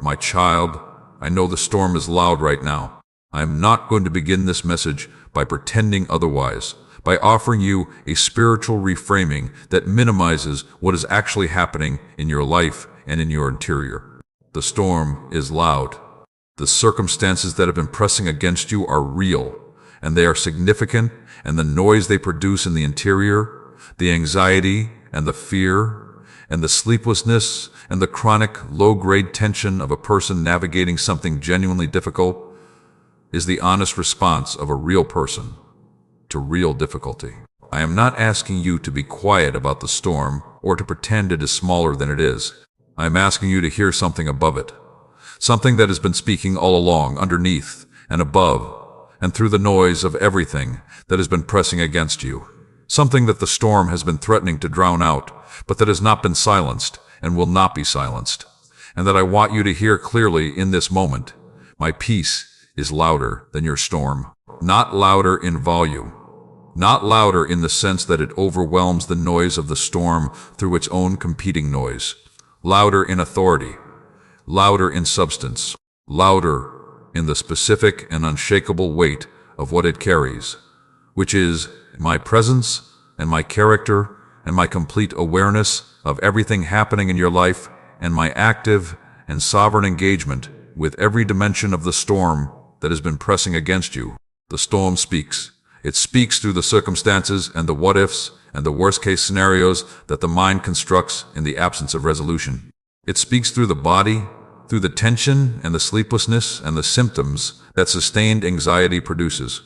my child, I know the storm is loud right now. I am not going to begin this message by pretending otherwise, by offering you a spiritual reframing that minimizes what is actually happening in your life and in your interior. The storm is loud. The circumstances that have been pressing against you are real, and they are significant, and the noise they produce in the interior, the anxiety and the fear, and the sleeplessness and the chronic low-grade tension of a person navigating something genuinely difficult, is the honest response of a real person to real difficulty. I am not asking you to be quiet about the storm or to pretend it is smaller than it is. I am asking you to hear something above it, something that has been speaking all along, underneath and above and through the noise of everything that has been pressing against you, something that the storm has been threatening to drown out, but that has not been silenced and will not be silenced, and that I want you to hear clearly in this moment. My peace is louder than your storm. Not louder in volume, not louder in the sense that it overwhelms the noise of the storm through its own competing noise. Louder in authority, louder in substance, louder in the specific and unshakable weight of what it carries, which is my presence and my character and my complete awareness of everything happening in your life and my active and sovereign engagement with every dimension of the storm that has been pressing against you. The storm speaks. It speaks through the circumstances and the what-ifs and the worst-case scenarios that the mind constructs in the absence of resolution. It speaks through the body, through the tension and the sleeplessness and the symptoms that sustained anxiety produces.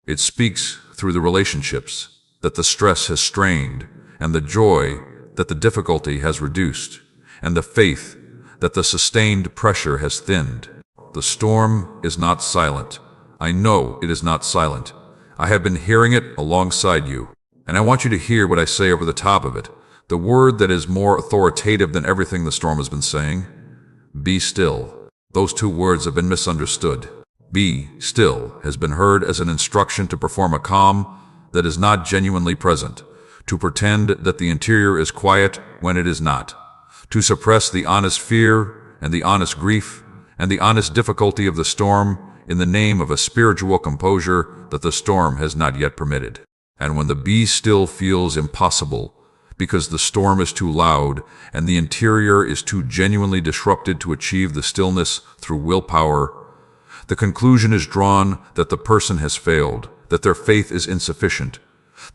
It speaks through the relationships that the stress has strained, and the joy that the difficulty has reduced, and the faith that the sustained pressure has thinned. The storm is not silent. I know it is not silent. I have been hearing it alongside you, and I want you to hear what I say over the top of it, the word that is more authoritative than everything the storm has been saying. Be still. Those two words have been misunderstood. Be still has been heard as an instruction to perform a calm that is not genuinely present, to pretend that the interior is quiet when it is not, to suppress the honest fear and the honest grief and the honest difficulty of the storm in the name of a spiritual composure that the storm has not yet permitted. And when the be still feels impossible, because the storm is too loud and the interior is too genuinely disrupted to achieve the stillness through willpower, the conclusion is drawn that the person has failed, that their faith is insufficient,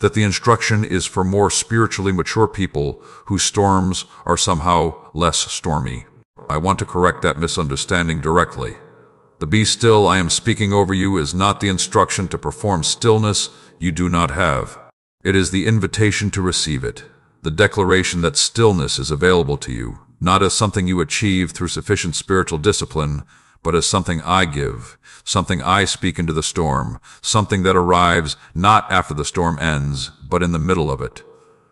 that the instruction is for more spiritually mature people whose storms are somehow less stormy. I want to correct that misunderstanding directly. The be still I am speaking over you is not the instruction to perform stillness you do not have. It is the invitation to receive it, the declaration that stillness is available to you, not as something you achieve through sufficient spiritual discipline, but as something I give, something I speak into the storm, something that arrives not after the storm ends, but in the middle of it,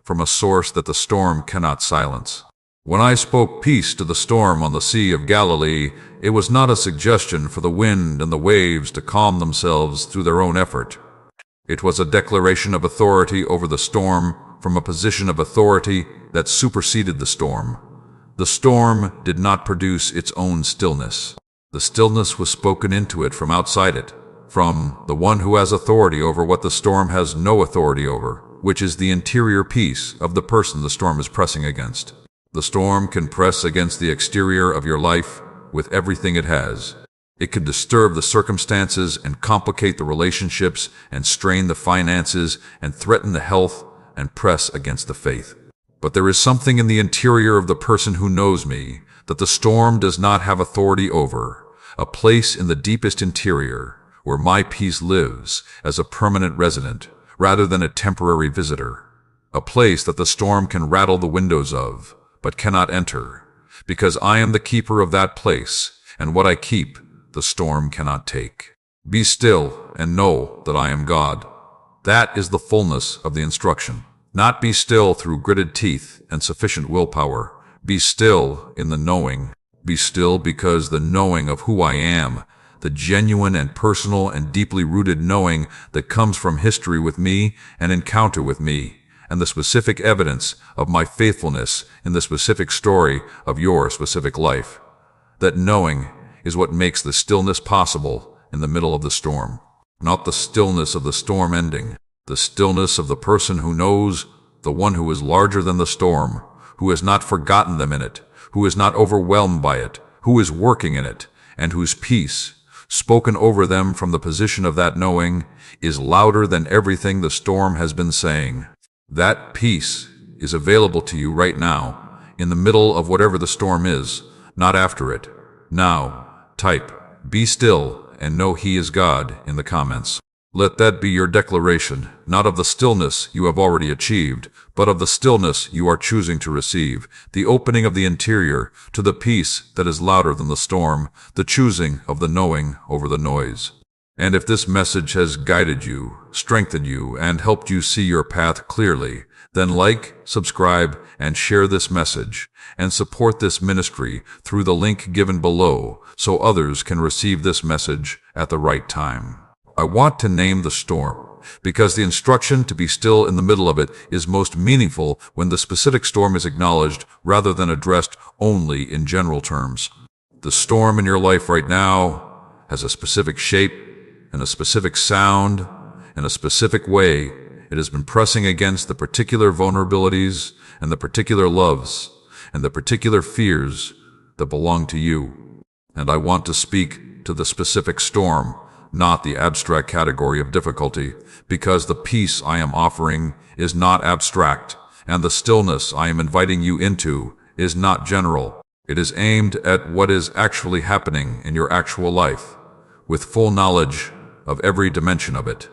from a source that the storm cannot silence. When I spoke peace to the storm on the Sea of Galilee, it was not a suggestion for the wind and the waves to calm themselves through their own effort. It was a declaration of authority over the storm from a position of authority that superseded the storm. The storm did not produce its own stillness. The stillness was spoken into it from outside it, from the one who has authority over what the storm has no authority over, which is the interior peace of the person the storm is pressing against. The storm can press against the exterior of your life with everything it has. It can disturb the circumstances and complicate the relationships and strain the finances and threaten the health and press against the faith. But there is something in the interior of the person who knows me that the storm does not have authority over, a place in the deepest interior where my peace lives as a permanent resident rather than a temporary visitor, a place that the storm can rattle the windows of, but cannot enter, because I am the keeper of that place, and what I keep, the storm cannot take. Be still and know that I am God. That is the fullness of the instruction. Not be still through gritted teeth and sufficient willpower. Be still in the knowing. Be still because the knowing of who I am, the genuine and personal and deeply rooted knowing that comes from history with me and encounter with me, and the specific evidence of my faithfulness in the specific story of your specific life. That knowing is what makes the stillness possible in the middle of the storm. Not the stillness of the storm ending, the stillness of the person who knows, the one who is larger than the storm, who has not forgotten them in it, who is not overwhelmed by it, who is working in it, and whose peace, spoken over them from the position of that knowing, is louder than everything the storm has been saying. That peace is available to you right now, in the middle of whatever the storm is, not after it. Now, type, "Be still and know He is God" in the comments. Let that be your declaration, not of the stillness you have already achieved, but of the stillness you are choosing to receive, the opening of the interior to the peace that is louder than the storm, the choosing of the knowing over the noise. And if this message has guided you, strengthened you, and helped you see your path clearly, then like, subscribe, and share this message, and support this ministry through the link given below so others can receive this message at the right time. I want to name the storm because the instruction to be still in the middle of it is most meaningful when the specific storm is acknowledged rather than addressed only in general terms. The storm in your life right now has a specific shape and a specific sound and a specific way. It has been pressing against the particular vulnerabilities and the particular loves and the particular fears that belong to you. And I want to speak to the specific storm, not the abstract category of difficulty, because the peace I am offering is not abstract, and the stillness I am inviting you into is not general. It is aimed at what is actually happening in your actual life, with full knowledge of every dimension of it.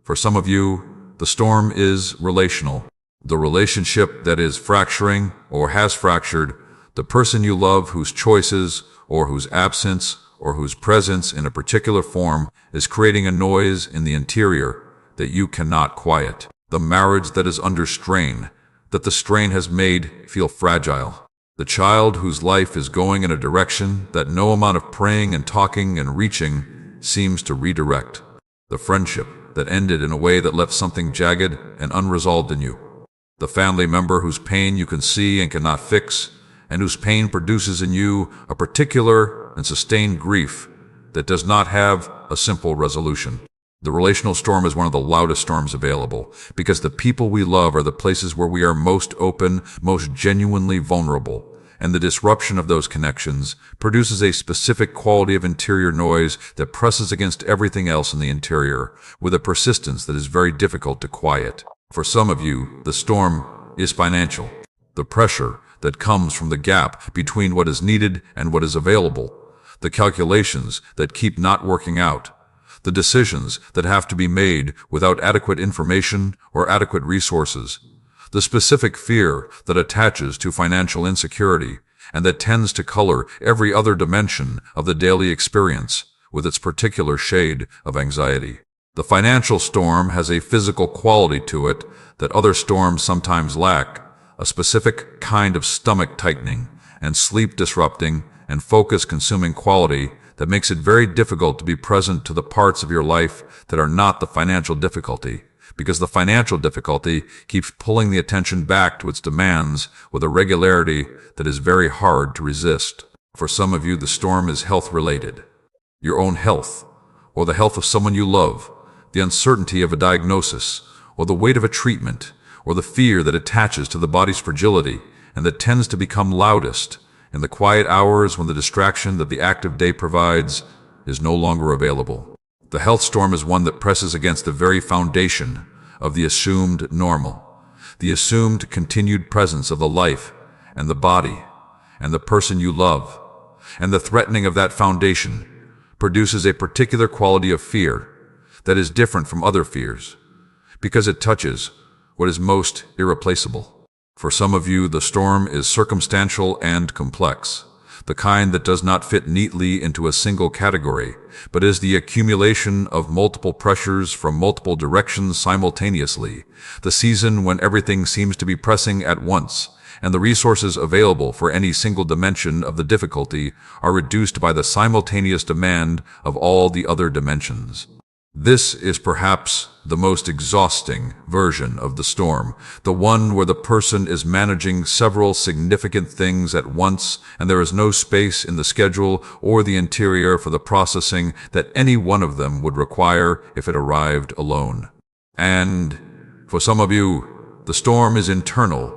For some of you, the storm is relational. The relationship that is fracturing or has fractured, the person you love whose choices or whose absence or whose presence in a particular form is creating a noise in the interior that you cannot quiet. The marriage that is under strain, that the strain has made feel fragile. The child whose life is going in a direction that no amount of praying and talking and reaching seems to redirect. The friendship that ended in a way that left something jagged and unresolved in you. The family member whose pain you can see and cannot fix, and whose pain produces in you a particular and sustained grief that does not have a simple resolution. The relational storm is one of the loudest storms available, because the people we love are the places where we are most open, most genuinely vulnerable, and the disruption of those connections produces a specific quality of interior noise that presses against everything else in the interior, with a persistence that is very difficult to quiet. For some of you, the storm is financial. The pressure that comes from the gap between what is needed and what is available, the calculations that keep not working out, the decisions that have to be made without adequate information or adequate resources, the specific fear that attaches to financial insecurity and that tends to color every other dimension of the daily experience with its particular shade of anxiety. The financial storm has a physical quality to it that other storms sometimes lack, a specific kind of stomach tightening and sleep disrupting and focus consuming quality that makes it very difficult to be present to the parts of your life that are not the financial difficulty, because the financial difficulty keeps pulling the attention back to its demands with a regularity that is very hard to resist. For some of you, the storm is health related. Your own health, or the health of someone you love, the uncertainty of a diagnosis, or the weight of a treatment, or the fear that attaches to the body's fragility and that tends to become loudest in the quiet hours when the distraction that the active day provides is no longer available. The health storm is one that presses against the very foundation of the assumed normal, the assumed continued presence of the life and the body and the person you love, and the threatening of that foundation produces a particular quality of fear that is different from other fears, because it touches what is most irreplaceable. For some of you, the storm is circumstantial and complex, the kind that does not fit neatly into a single category, but is the accumulation of multiple pressures from multiple directions simultaneously, the season when everything seems to be pressing at once, and the resources available for any single dimension of the difficulty are reduced by the simultaneous demand of all the other dimensions. This is perhaps the most exhausting version of the storm, the one where the person is managing several significant things at once and there is no space in the schedule or the interior for the processing that any one of them would require if it arrived alone. And for some of you, the storm is internal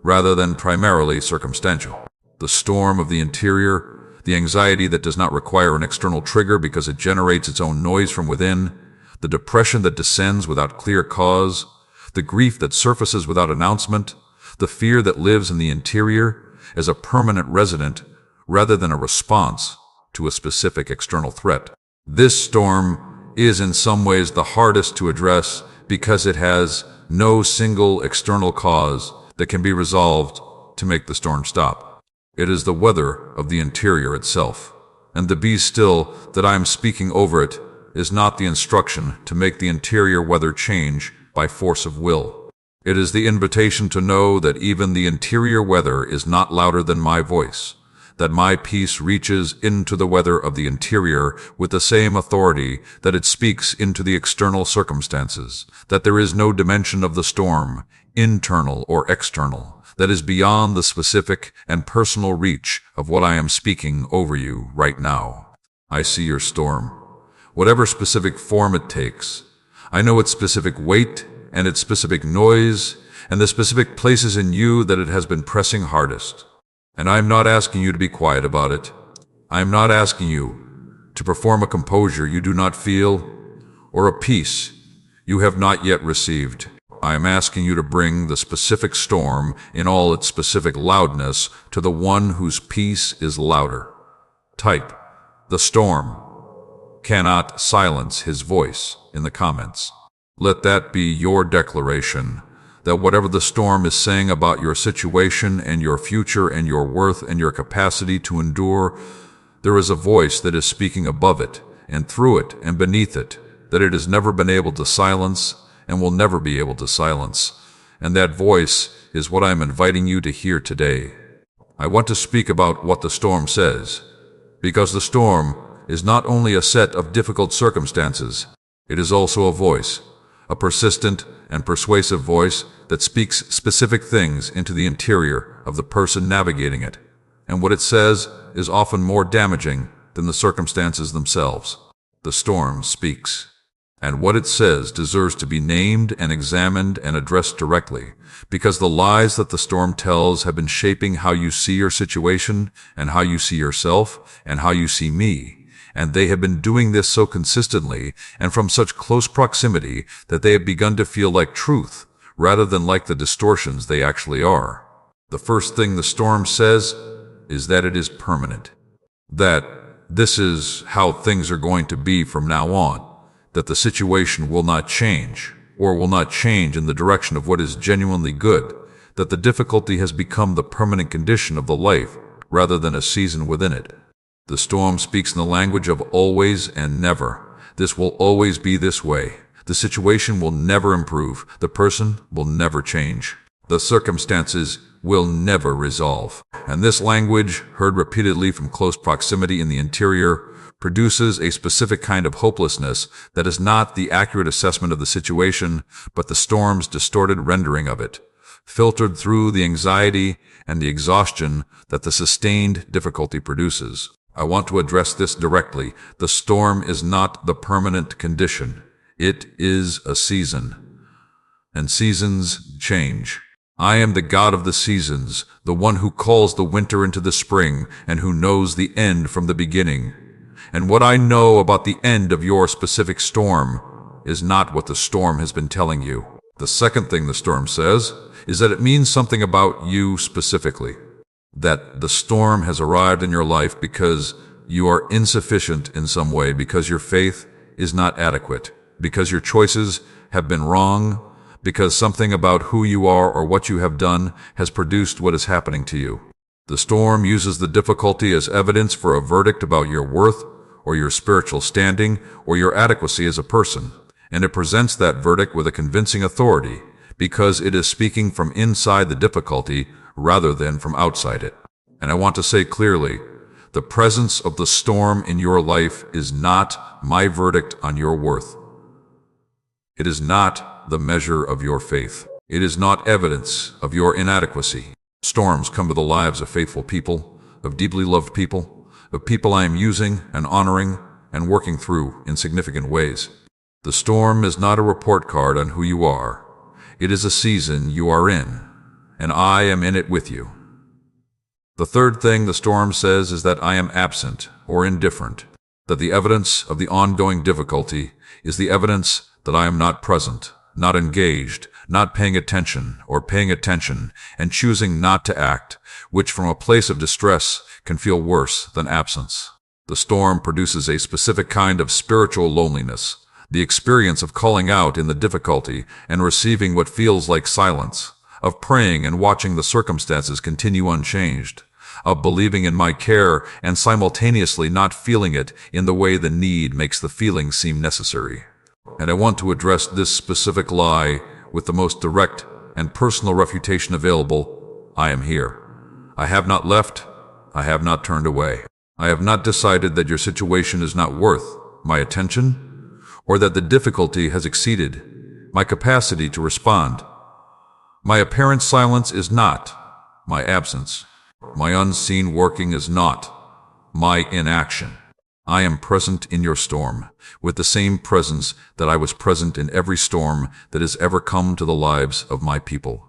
rather than primarily circumstantial. The storm of the interior, the anxiety that does not require an external trigger because it generates its own noise from within, the depression that descends without clear cause, the grief that surfaces without announcement, the fear that lives in the interior as a permanent resident rather than a response to a specific external threat. This storm is in some ways the hardest to address because it has no single external cause that can be resolved to make the storm stop. It is the weather of the interior itself, and the be still that I am speaking over it is not the instruction to make the interior weather change by force of will. It is the invitation to know that even the interior weather is not louder than my voice, that my peace reaches into the weather of the interior with the same authority that it speaks into the external circumstances, that there is no dimension of the storm, internal or external, that is beyond the specific and personal reach of what I am speaking over you right now. I see your storm, whatever specific form it takes. I know its specific weight and its specific noise and the specific places in you that it has been pressing hardest. And I am not asking you to be quiet about it. I am not asking you to perform a composure you do not feel or a peace you have not yet received. I am asking you to bring the specific storm in all its specific loudness to the one whose peace is louder. Type "the storm" cannot silence his voice in the comments. Let that be your declaration, that whatever the storm is saying about your situation and your future and your worth and your capacity to endure, there is a voice that is speaking above it and through it and beneath it, that it has never been able to silence and will never be able to silence. And that voice is what I am inviting you to hear today. I want to speak about what the storm says, because the storm is not only a set of difficult circumstances, it is also a voice, a persistent and persuasive voice that speaks specific things into the interior of the person navigating it. And what it says is often more damaging than the circumstances themselves. The storm speaks. And what it says deserves to be named and examined and addressed directly, because the lies that the storm tells have been shaping how you see your situation and how you see yourself and how you see me. And they have been doing this so consistently and from such close proximity that they have begun to feel like truth rather than like the distortions they actually are. The first thing the storm says is that it is permanent, that this is how things are going to be from now on, that the situation will not change or will not change in the direction of what is genuinely good, that the difficulty has become the permanent condition of the life rather than a season within it. The storm speaks in the language of always and never. This will always be this way. The situation will never improve. The person will never change. The circumstances will never resolve. And this language, heard repeatedly from close proximity in the interior, produces a specific kind of hopelessness that is not the accurate assessment of the situation, but the storm's distorted rendering of it, filtered through the anxiety and the exhaustion that the sustained difficulty produces. I want to address this directly. The storm is not the permanent condition. It is a season. And seasons change. I am the God of the seasons, the one who calls the winter into the spring and who knows the end from the beginning. And what I know about the end of your specific storm is not what the storm has been telling you. The second thing the storm says is that it means something about you specifically. That the storm has arrived in your life because you are insufficient in some way, because your faith is not adequate, because your choices have been wrong, because something about who you are or what you have done has produced what is happening to you. The storm uses the difficulty as evidence for a verdict about your worth or your spiritual standing or your adequacy as a person, and it presents that verdict with a convincing authority because it is speaking from inside the difficulty rather than from outside it. And I want to say clearly, the presence of the storm in your life is not my verdict on your worth. It is not the measure of your faith. It is not evidence of your inadequacy. Storms come to the lives of faithful people, of deeply loved people, of people I am using and honoring and working through in significant ways. The storm is not a report card on who you are. It is a season you are in, and I am in it with you. The third thing the storm says is that I am absent or indifferent, that the evidence of the ongoing difficulty is the evidence that I am not present, not engaged, not paying attention, or paying attention and choosing not to act, which from a place of distress can feel worse than absence. The storm produces a specific kind of spiritual loneliness, the experience of calling out in the difficulty and receiving what feels like silence, of praying and watching the circumstances continue unchanged, of believing in my care and simultaneously not feeling it in the way the need makes the feeling seem necessary. And I want to address this specific lie with the most direct and personal refutation available. I am here. I have not left. I have not turned away. I have not decided that your situation is not worth my attention, or that the difficulty has exceeded my capacity to respond. My apparent silence is not my absence. My unseen working is not my inaction. I am present in your storm, with the same presence that I was present in every storm that has ever come to the lives of my people,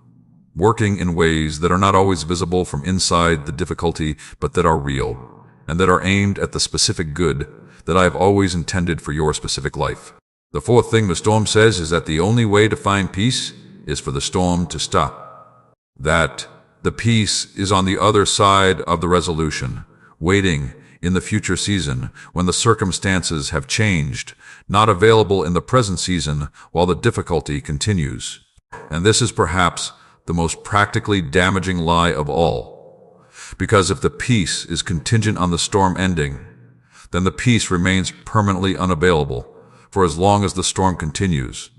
working in ways that are not always visible from inside the difficulty, but that are real, and that are aimed at the specific good that I have always intended for your specific life. The fourth thing the storm says is that the only way to find peace is for the storm to stop. That the peace is on the other side of the resolution, waiting in the future season when the circumstances have changed, not available in the present season while the difficulty continues. And this is perhaps the most practically damaging lie of all. Because if the peace is contingent on the storm ending, then the peace remains permanently unavailable for as long as the storm continues,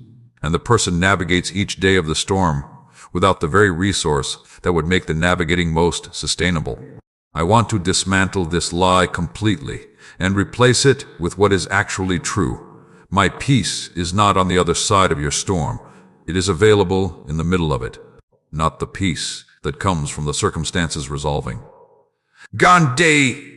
and the person navigates each day of the storm without the very resource that would make the navigating most sustainable. I want to dismantle this lie completely and replace it with what is actually true. My peace is not on the other side of your storm. It is available in the middle of it, not the peace that comes from the circumstances resolving. Gandhi!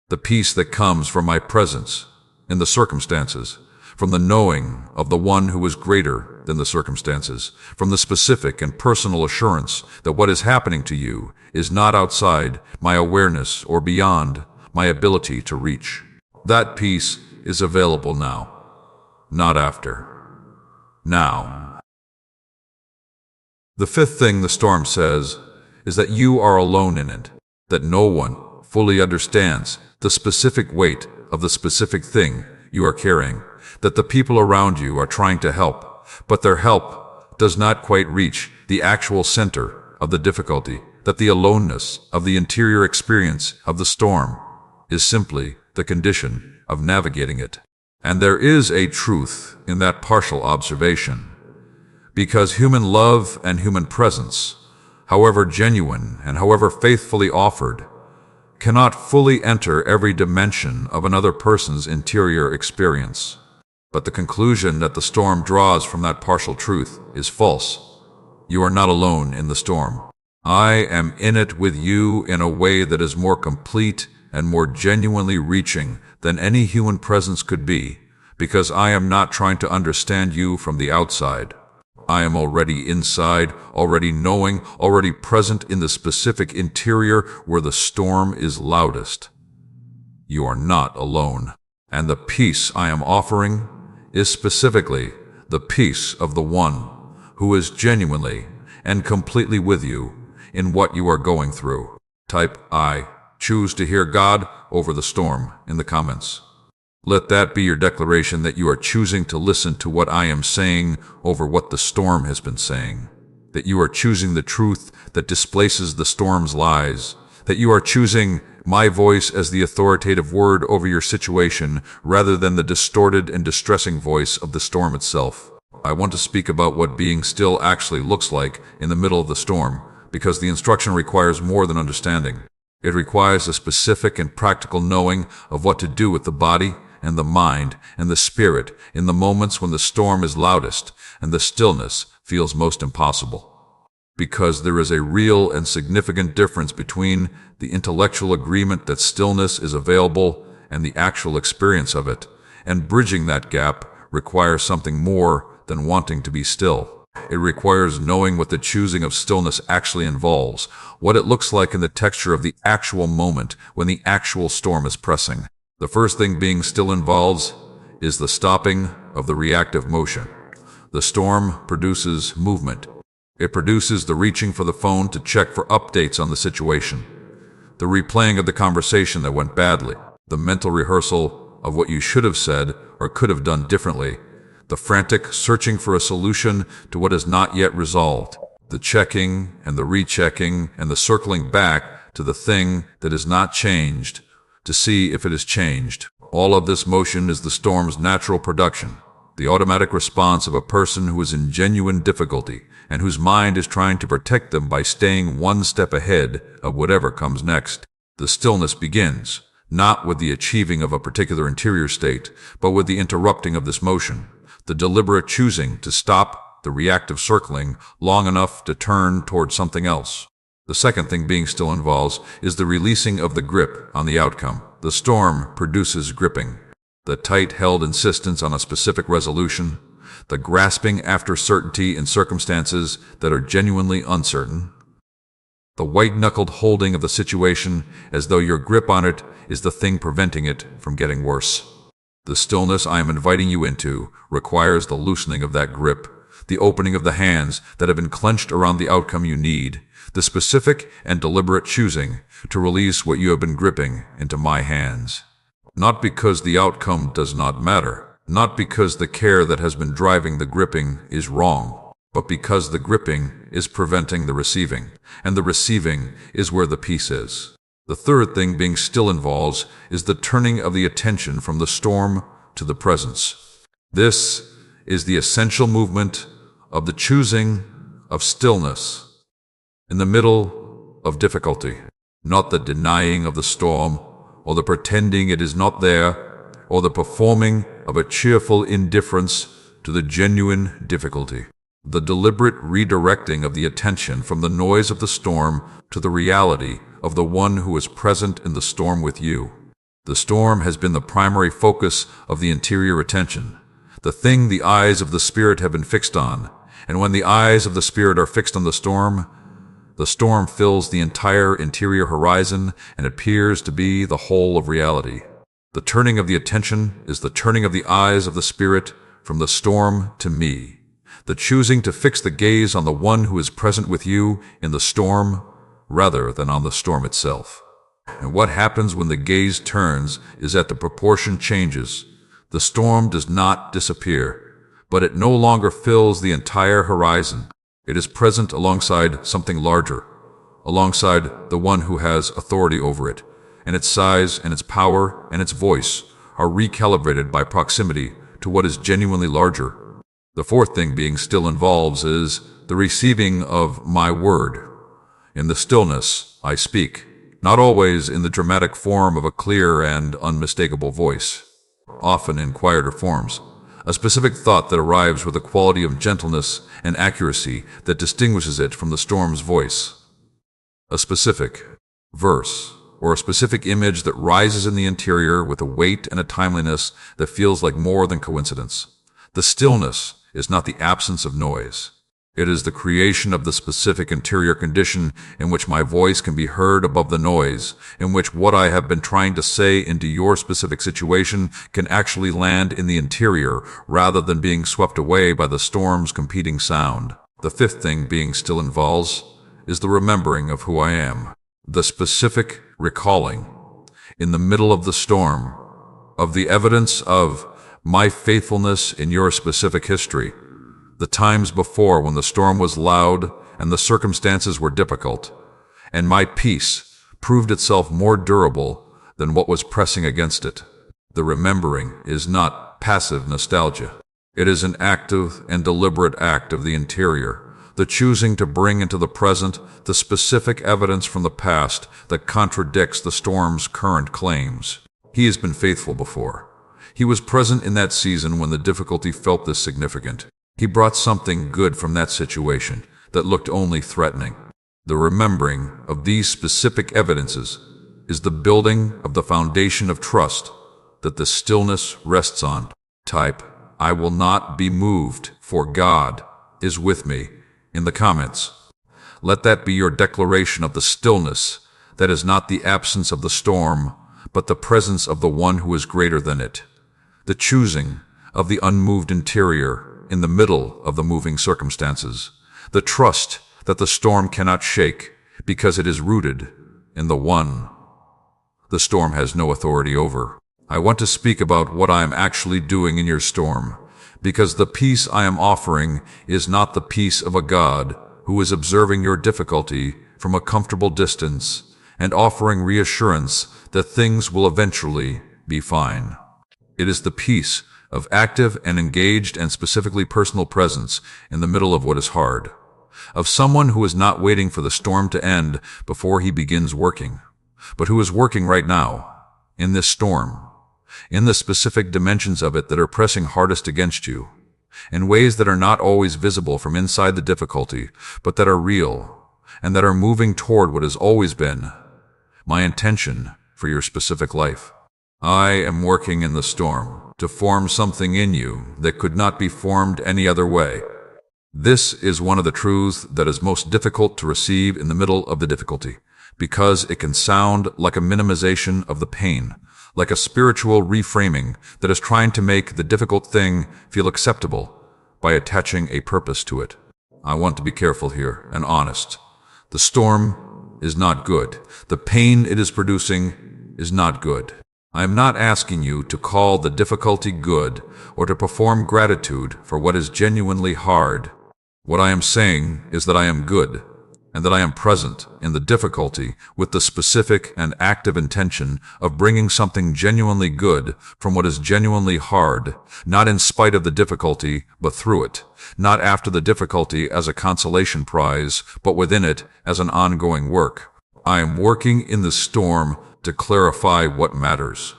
The peace that comes from my presence in the circumstances, from the knowing of the one who is greater than the circumstances, from the specific and personal assurance that what is happening to you is not outside my awareness or beyond my ability to reach. That peace is available now, not after. Now. The fifth thing the storm says is that you are alone in it, that no one fully understands the specific weight of the specific thing you are carrying, that the people around you are trying to help, but their help does not quite reach the actual center of the difficulty, that the aloneness of the interior experience of the storm is simply the condition of navigating it. And there is a truth in that partial observation, because human love and human presence, however genuine and however faithfully offered, cannot fully enter every dimension of another person's interior experience. But the conclusion that the storm draws from that partial truth is false. You are not alone in the storm. I am in it with you in a way that is more complete and more genuinely reaching than any human presence could be, because I am not trying to understand you from the outside. I am already inside, already knowing, already present in the specific interior where the storm is loudest. You are not alone, and the peace I am offering is specifically the peace of the one who is genuinely and completely with you in what you are going through. Type I choose to hear God over the storm in the comments. Let that be your declaration that you are choosing to listen to what I am saying over what the storm has been saying, that you are choosing the truth that displaces the storm's lies, that you are choosing my voice as the authoritative word over your situation rather than the distorted and distressing voice of the storm itself. I want to speak about what being still actually looks like in the middle of the storm, because the instruction requires more than understanding. It requires a specific and practical knowing of what to do with the body and the mind and the spirit in the moments when the storm is loudest and the stillness feels most impossible. Because there is a real and significant difference between the intellectual agreement that stillness is available and the actual experience of it, and bridging that gap requires something more than wanting to be still. It requires knowing what the choosing of stillness actually involves, what it looks like in the texture of the actual moment when the actual storm is pressing. The first thing being still involves is the stopping of the reactive motion. The storm produces movement. It produces the reaching for the phone to check for updates on the situation, the replaying of the conversation that went badly, the mental rehearsal of what you should have said or could have done differently, the frantic searching for a solution to what is not yet resolved, the checking and the rechecking and the circling back to the thing that is not changed to see if it is changed. All of this motion is the storm's natural production, the automatic response of a person who is in genuine difficulty and whose mind is trying to protect them by staying one step ahead of whatever comes next. The stillness begins, not with the achieving of a particular interior state, but with the interrupting of this motion, the deliberate choosing to stop the reactive circling long enough to turn towards something else. The second thing being still involves is the releasing of the grip on the outcome. The storm produces gripping, the tight-held insistence on a specific resolution, the grasping after certainty in circumstances that are genuinely uncertain, the white-knuckled holding of the situation as though your grip on it is the thing preventing it from getting worse. The stillness I am inviting you into requires the loosening of that grip, the opening of the hands that have been clenched around the outcome you need, the specific and deliberate choosing to release what you have been gripping into my hands. Not because the outcome does not matter, not because the care that has been driving the gripping is wrong, but because the gripping is preventing the receiving, and the receiving is where the peace is. The third thing being still involves is the turning of the attention from the storm to the presence. This is the essential movement of the choosing of stillness in the middle of difficulty, not the denying of the storm, or the pretending it is not there, or the performing of a cheerful indifference to the genuine difficulty. The deliberate redirecting of the attention from the noise of the storm to the reality of the one who is present in the storm with you. The storm has been the primary focus of the interior attention, the thing the eyes of the spirit have been fixed on, and when the eyes of the spirit are fixed on the storm fills the entire interior horizon and appears to be the whole of reality. The turning of the attention is the turning of the eyes of the spirit from the storm to me, the choosing to fix the gaze on the one who is present with you in the storm rather than on the storm itself. And what happens when the gaze turns is that the proportion changes. The storm does not disappear, but it no longer fills the entire horizon. It is present alongside something larger, alongside the one who has authority over it, and its size and its power and its voice are recalibrated by proximity to what is genuinely larger. The fourth thing being still involves is the receiving of my word. In the stillness, I speak, not always in the dramatic form of a clear and unmistakable voice, often in quieter forms, a specific thought that arrives with a quality of gentleness and accuracy that distinguishes it from the storm's voice. A specific verse, or a specific image that rises in the interior with a weight and a timeliness that feels like more than coincidence. The stillness is not the absence of noise. It is the creation of the specific interior condition in which my voice can be heard above the noise, in which what I have been trying to say into your specific situation can actually land in the interior rather than being swept away by the storm's competing sound. The fifth thing being still involves is the remembering of who I am. The specific recalling, in the middle of the storm, of the evidence of my faithfulness in your specific history, the times before when the storm was loud and the circumstances were difficult, and my peace proved itself more durable than what was pressing against it. The remembering is not passive nostalgia. It is an active and deliberate act of the interior, the choosing to bring into the present the specific evidence from the past that contradicts the storm's current claims. He has been faithful before. He was present in that season when the difficulty felt this significant. He brought something good from that situation that looked only threatening. The remembering of these specific evidences is the building of the foundation of trust that the stillness rests on. Type, "I will not be moved, for God is with me," in the comments. Let that be your declaration of the stillness that is not the absence of the storm, but the presence of the one who is greater than it. The choosing of the unmoved interior in the middle of the moving circumstances. The trust that the storm cannot shake because it is rooted in the one the storm has no authority over. I want to speak about what I am actually doing in your storm, because the peace I am offering is not the peace of a God who is observing your difficulty from a comfortable distance and offering reassurance that things will eventually be fine. It is the peace of active and engaged and specifically personal presence in the middle of what is hard, of someone who is not waiting for the storm to end before he begins working, but who is working right now, in this storm, in the specific dimensions of it that are pressing hardest against you, in ways that are not always visible from inside the difficulty, but that are real, and that are moving toward what has always been my intention for your specific life. I am working in the storm to form something in you that could not be formed any other way. This is one of the truths that is most difficult to receive in the middle of the difficulty, because it can sound like a minimization of the pain, like a spiritual reframing that is trying to make the difficult thing feel acceptable by attaching a purpose to it. I want to be careful here and honest. The storm is not good. The pain it is producing is not good. I am not asking you to call the difficulty good or to perform gratitude for what is genuinely hard. What I am saying is that I am good and that I am present in the difficulty with the specific and active intention of bringing something genuinely good from what is genuinely hard, not in spite of the difficulty, but through it, not after the difficulty as a consolation prize, but within it as an ongoing work. I am working in the storm to clarify what matters.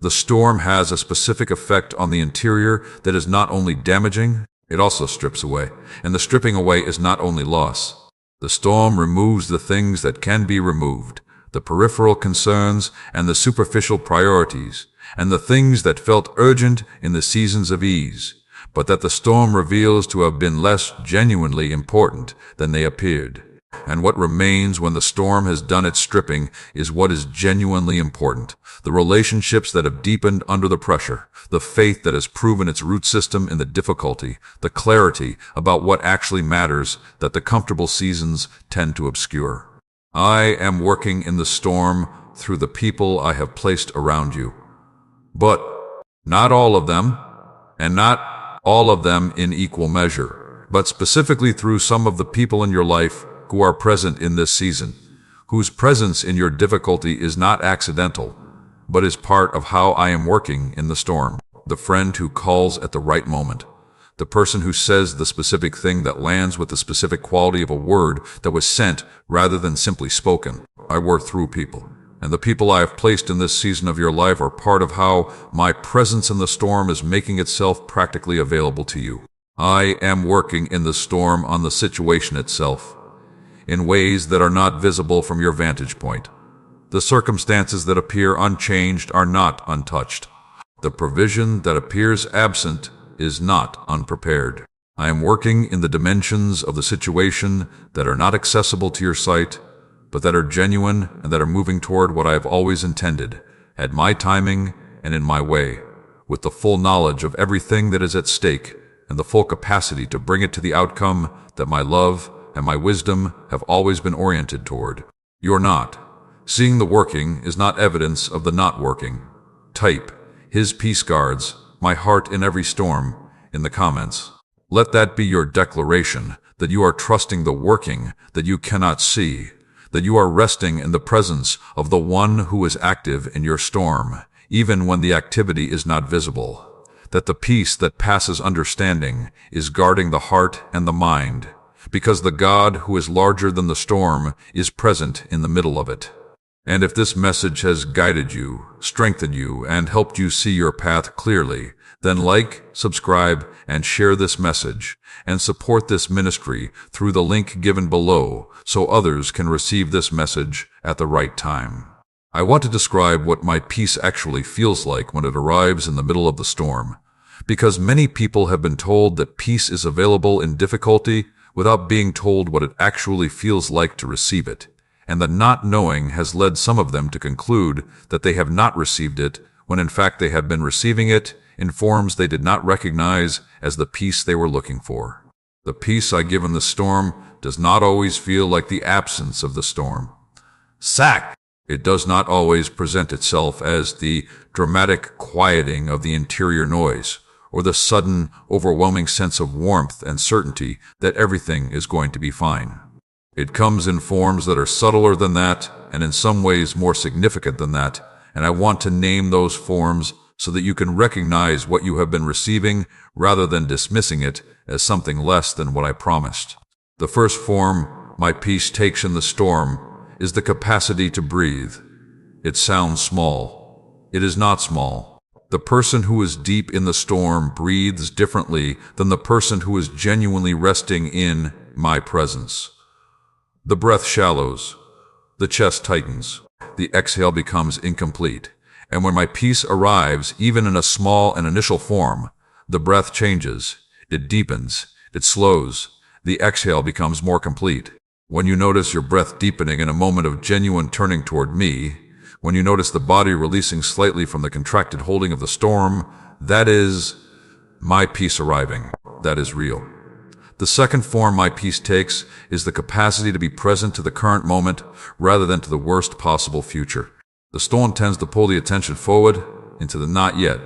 The storm has a specific effect on the interior that is not only damaging, it also strips away. And the stripping away is not only loss. The storm removes the things that can be removed, the peripheral concerns and the superficial priorities, and the things that felt urgent in the seasons of ease, but that the storm reveals to have been less genuinely important than they appeared. And what remains when the storm has done its stripping is what is genuinely important. The relationships that have deepened under the pressure, the faith that has proven its root system in the difficulty, the clarity about what actually matters that the comfortable seasons tend to obscure. I am working in the storm through the people I have placed around you. But not all of them, and not all of them in equal measure, but specifically through some of the people in your life who are present in this season, whose presence in your difficulty is not accidental, but is part of how I am working in the storm. The friend who calls at the right moment, the person who says the specific thing that lands with the specific quality of a word that was sent rather than simply spoken. I work through people, and the people I have placed in this season of your life are part of how my presence in the storm is making itself practically available to you. I am working in the storm on the situation itself, in ways that are not visible from your vantage point. The circumstances that appear unchanged are not untouched. The provision that appears absent is not unprepared. I am working in the dimensions of the situation that are not accessible to your sight, but that are genuine and that are moving toward what I have always intended, at my timing and in my way, with the full knowledge of everything that is at stake and the full capacity to bring it to the outcome that my love and my wisdom have always been oriented toward. You're not. Seeing the working is not evidence of the not working. Type, His peace guards, my heart in every storm, in the comments. Let that be your declaration that you are trusting the working that you cannot see, that you are resting in the presence of the one who is active in your storm, even when the activity is not visible, that the peace that passes understanding is guarding the heart and the mind, because the God who is larger than the storm is present in the middle of it. And if this message has guided you, strengthened you, and helped you see your path clearly, then like, subscribe, and share this message, and support this ministry through the link given below so others can receive this message at the right time. I want to describe what my peace actually feels like when it arrives in the middle of the storm, because many people have been told that peace is available in difficulty without being told what it actually feels like to receive it, and that not knowing has led some of them to conclude that they have not received it, when in fact they have been receiving it in forms they did not recognize as the peace they were looking for. The peace I give in the storm does not always feel like the absence of the storm. It does not always present itself as the dramatic quieting of the interior noise, or the sudden, overwhelming sense of warmth and certainty that everything is going to be fine. It comes in forms that are subtler than that, and in some ways more significant than that, and I want to name those forms so that you can recognize what you have been receiving rather than dismissing it as something less than what I promised. The first form my peace takes in the storm is the capacity to breathe. It sounds small. It is not small. The person who is deep in the storm breathes differently than the person who is genuinely resting in my presence. The breath shallows, the chest tightens, the exhale becomes incomplete, and when my peace arrives, even in a small and initial form, the breath changes, it deepens, it slows, the exhale becomes more complete. When you notice your breath deepening in a moment of genuine turning toward me, when you notice the body releasing slightly from the contracted holding of the storm, that is my peace arriving. That is real. The second form my peace takes is the capacity to be present to the current moment rather than to the worst possible future. The storm tends to pull the attention forward into the not yet,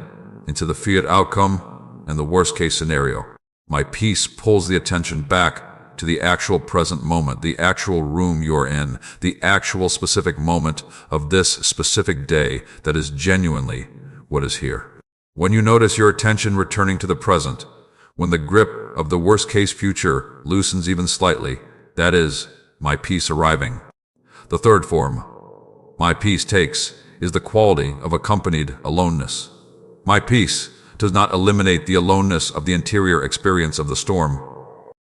into the feared outcome and the worst case scenario. My peace pulls the attention back to the actual present moment, the actual room you're in, the actual specific moment of this specific day that is genuinely what is here. When you notice your attention returning to the present, when the grip of the worst-case future loosens even slightly, that is my peace arriving. The third form my peace takes is the quality of accompanied aloneness. My peace does not eliminate the aloneness of the interior experience of the storm,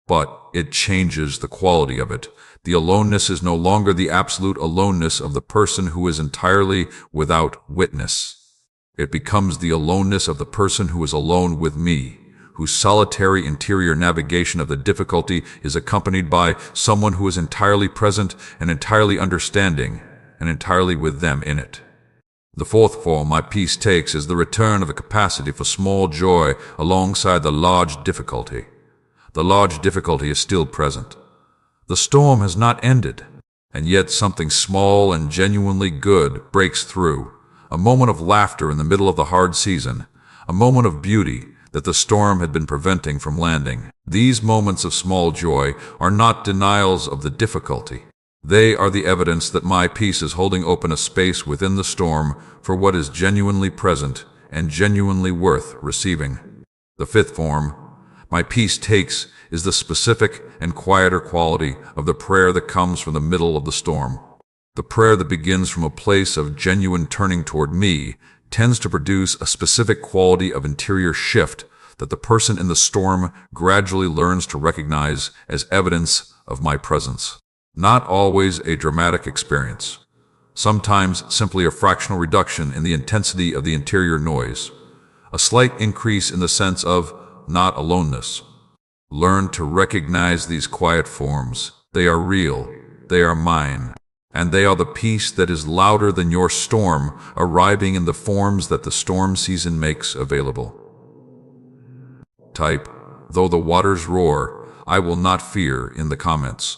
but it changes the quality of it. The aloneness is no longer the absolute aloneness of the person who is entirely without witness. It becomes the aloneness of the person who is alone with me, whose solitary interior navigation of the difficulty is accompanied by someone who is entirely present and entirely understanding and entirely with them in it. The fourth form my peace takes is the return of a capacity for small joy alongside the large difficulty. The large difficulty is still present. The storm has not ended, and yet something small and genuinely good breaks through, a moment of laughter in the middle of the hard season, a moment of beauty that the storm had been preventing from landing. These moments of small joy are not denials of the difficulty. They are the evidence that my peace is holding open a space within the storm for what is genuinely present and genuinely worth receiving. The fifth form my peace takes is the specific and quieter quality of the prayer that comes from the middle of the storm. The prayer that begins from a place of genuine turning toward me tends to produce a specific quality of interior shift that the person in the storm gradually learns to recognize as evidence of my presence. Not always a dramatic experience. Sometimes simply a fractional reduction in the intensity of the interior noise. A slight increase in the sense of not aloneness. Learn to recognize these quiet forms. They are real. They are mine. And they are the peace that is louder than your storm, arriving in the forms that the storm season makes available. Type, though the waters roar, I will not fear in the comments.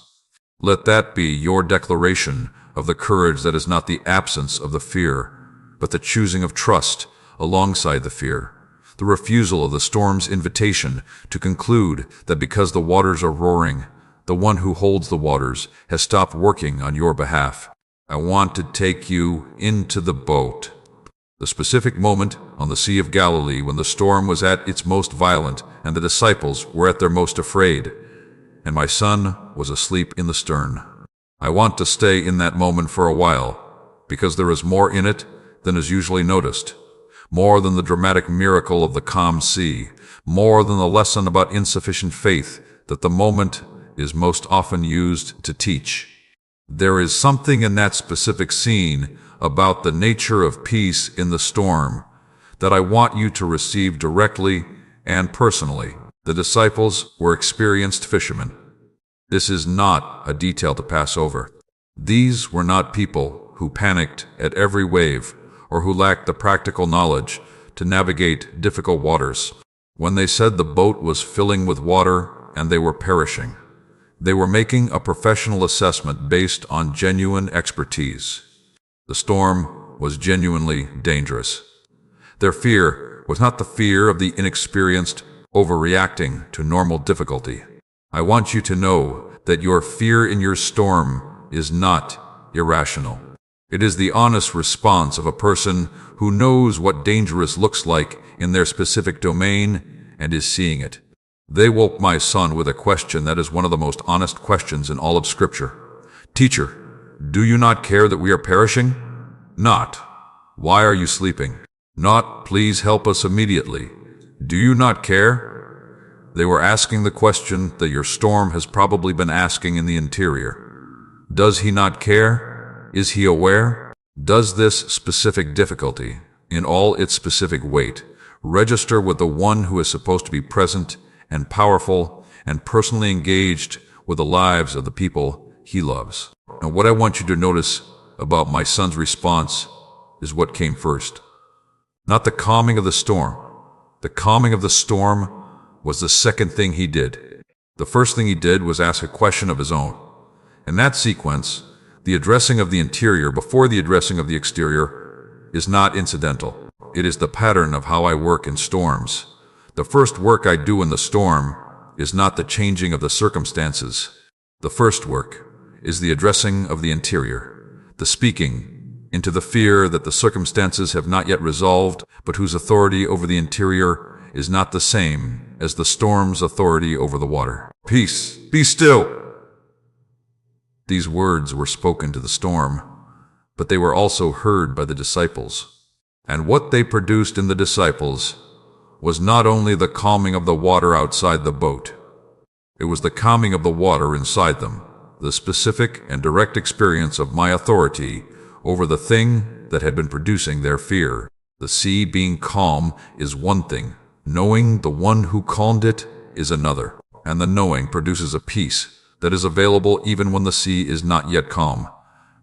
Let that be your declaration of the courage that is not the absence of the fear, but the choosing of trust alongside the fear. The refusal of the storm's invitation to conclude that because the waters are roaring, the one who holds the waters has stopped working on your behalf. I want to take you into the boat. The specific moment on the Sea of Galilee when the storm was at its most violent and the disciples were at their most afraid, and my son was asleep in the stern. I want to stay in that moment for a while, because there is more in it than is usually noticed, more than the dramatic miracle of the calm sea, more than the lesson about insufficient faith that the moment is most often used to teach. There is something in that specific scene about the nature of peace in the storm that I want you to receive directly and personally. The disciples were experienced fishermen. This is not a detail to pass over. These were not people who panicked at every wave or who lacked the practical knowledge to navigate difficult waters. When they said the boat was filling with water and they were perishing, they were making a professional assessment based on genuine expertise. The storm was genuinely dangerous. Their fear was not the fear of the inexperienced overreacting to normal difficulty. I want you to know that your fear in your storm is not irrational. It is the honest response of a person who knows what dangerous looks like in their specific domain and is seeing it. They woke my son with a question that is one of the most honest questions in all of Scripture. Teacher, do you not care that we are perishing? Not, why are you sleeping? Not, please help us immediately. Do you not care? They were asking the question that your storm has probably been asking in the interior. Does he not care? Is he aware? Does this specific difficulty, in all its specific weight, register with the one who is supposed to be present and powerful and personally engaged with the lives of the people he loves? And what I want you to notice about my son's response is what came first. Not the calming of the storm. The calming of the storm was the second thing he did. The first thing he did was ask a question of his own. In that sequence, the addressing of the interior before the addressing of the exterior is not incidental. It is the pattern of how I work in storms. The first work I do in the storm is not the changing of the circumstances. The first work is the addressing of the interior, the speaking into the fear that the circumstances have not yet resolved, but whose authority over the interior is not the same as the storm's authority over the water. Peace, be still. These words were spoken to the storm, but they were also heard by the disciples. And what they produced in the disciples was not only the calming of the water outside the boat, it was the calming of the water inside them, the specific and direct experience of my authority over the thing that had been producing their fear. The sea being calm is one thing. Knowing the one who calmed it is another. And the knowing produces a peace that is available even when the sea is not yet calm,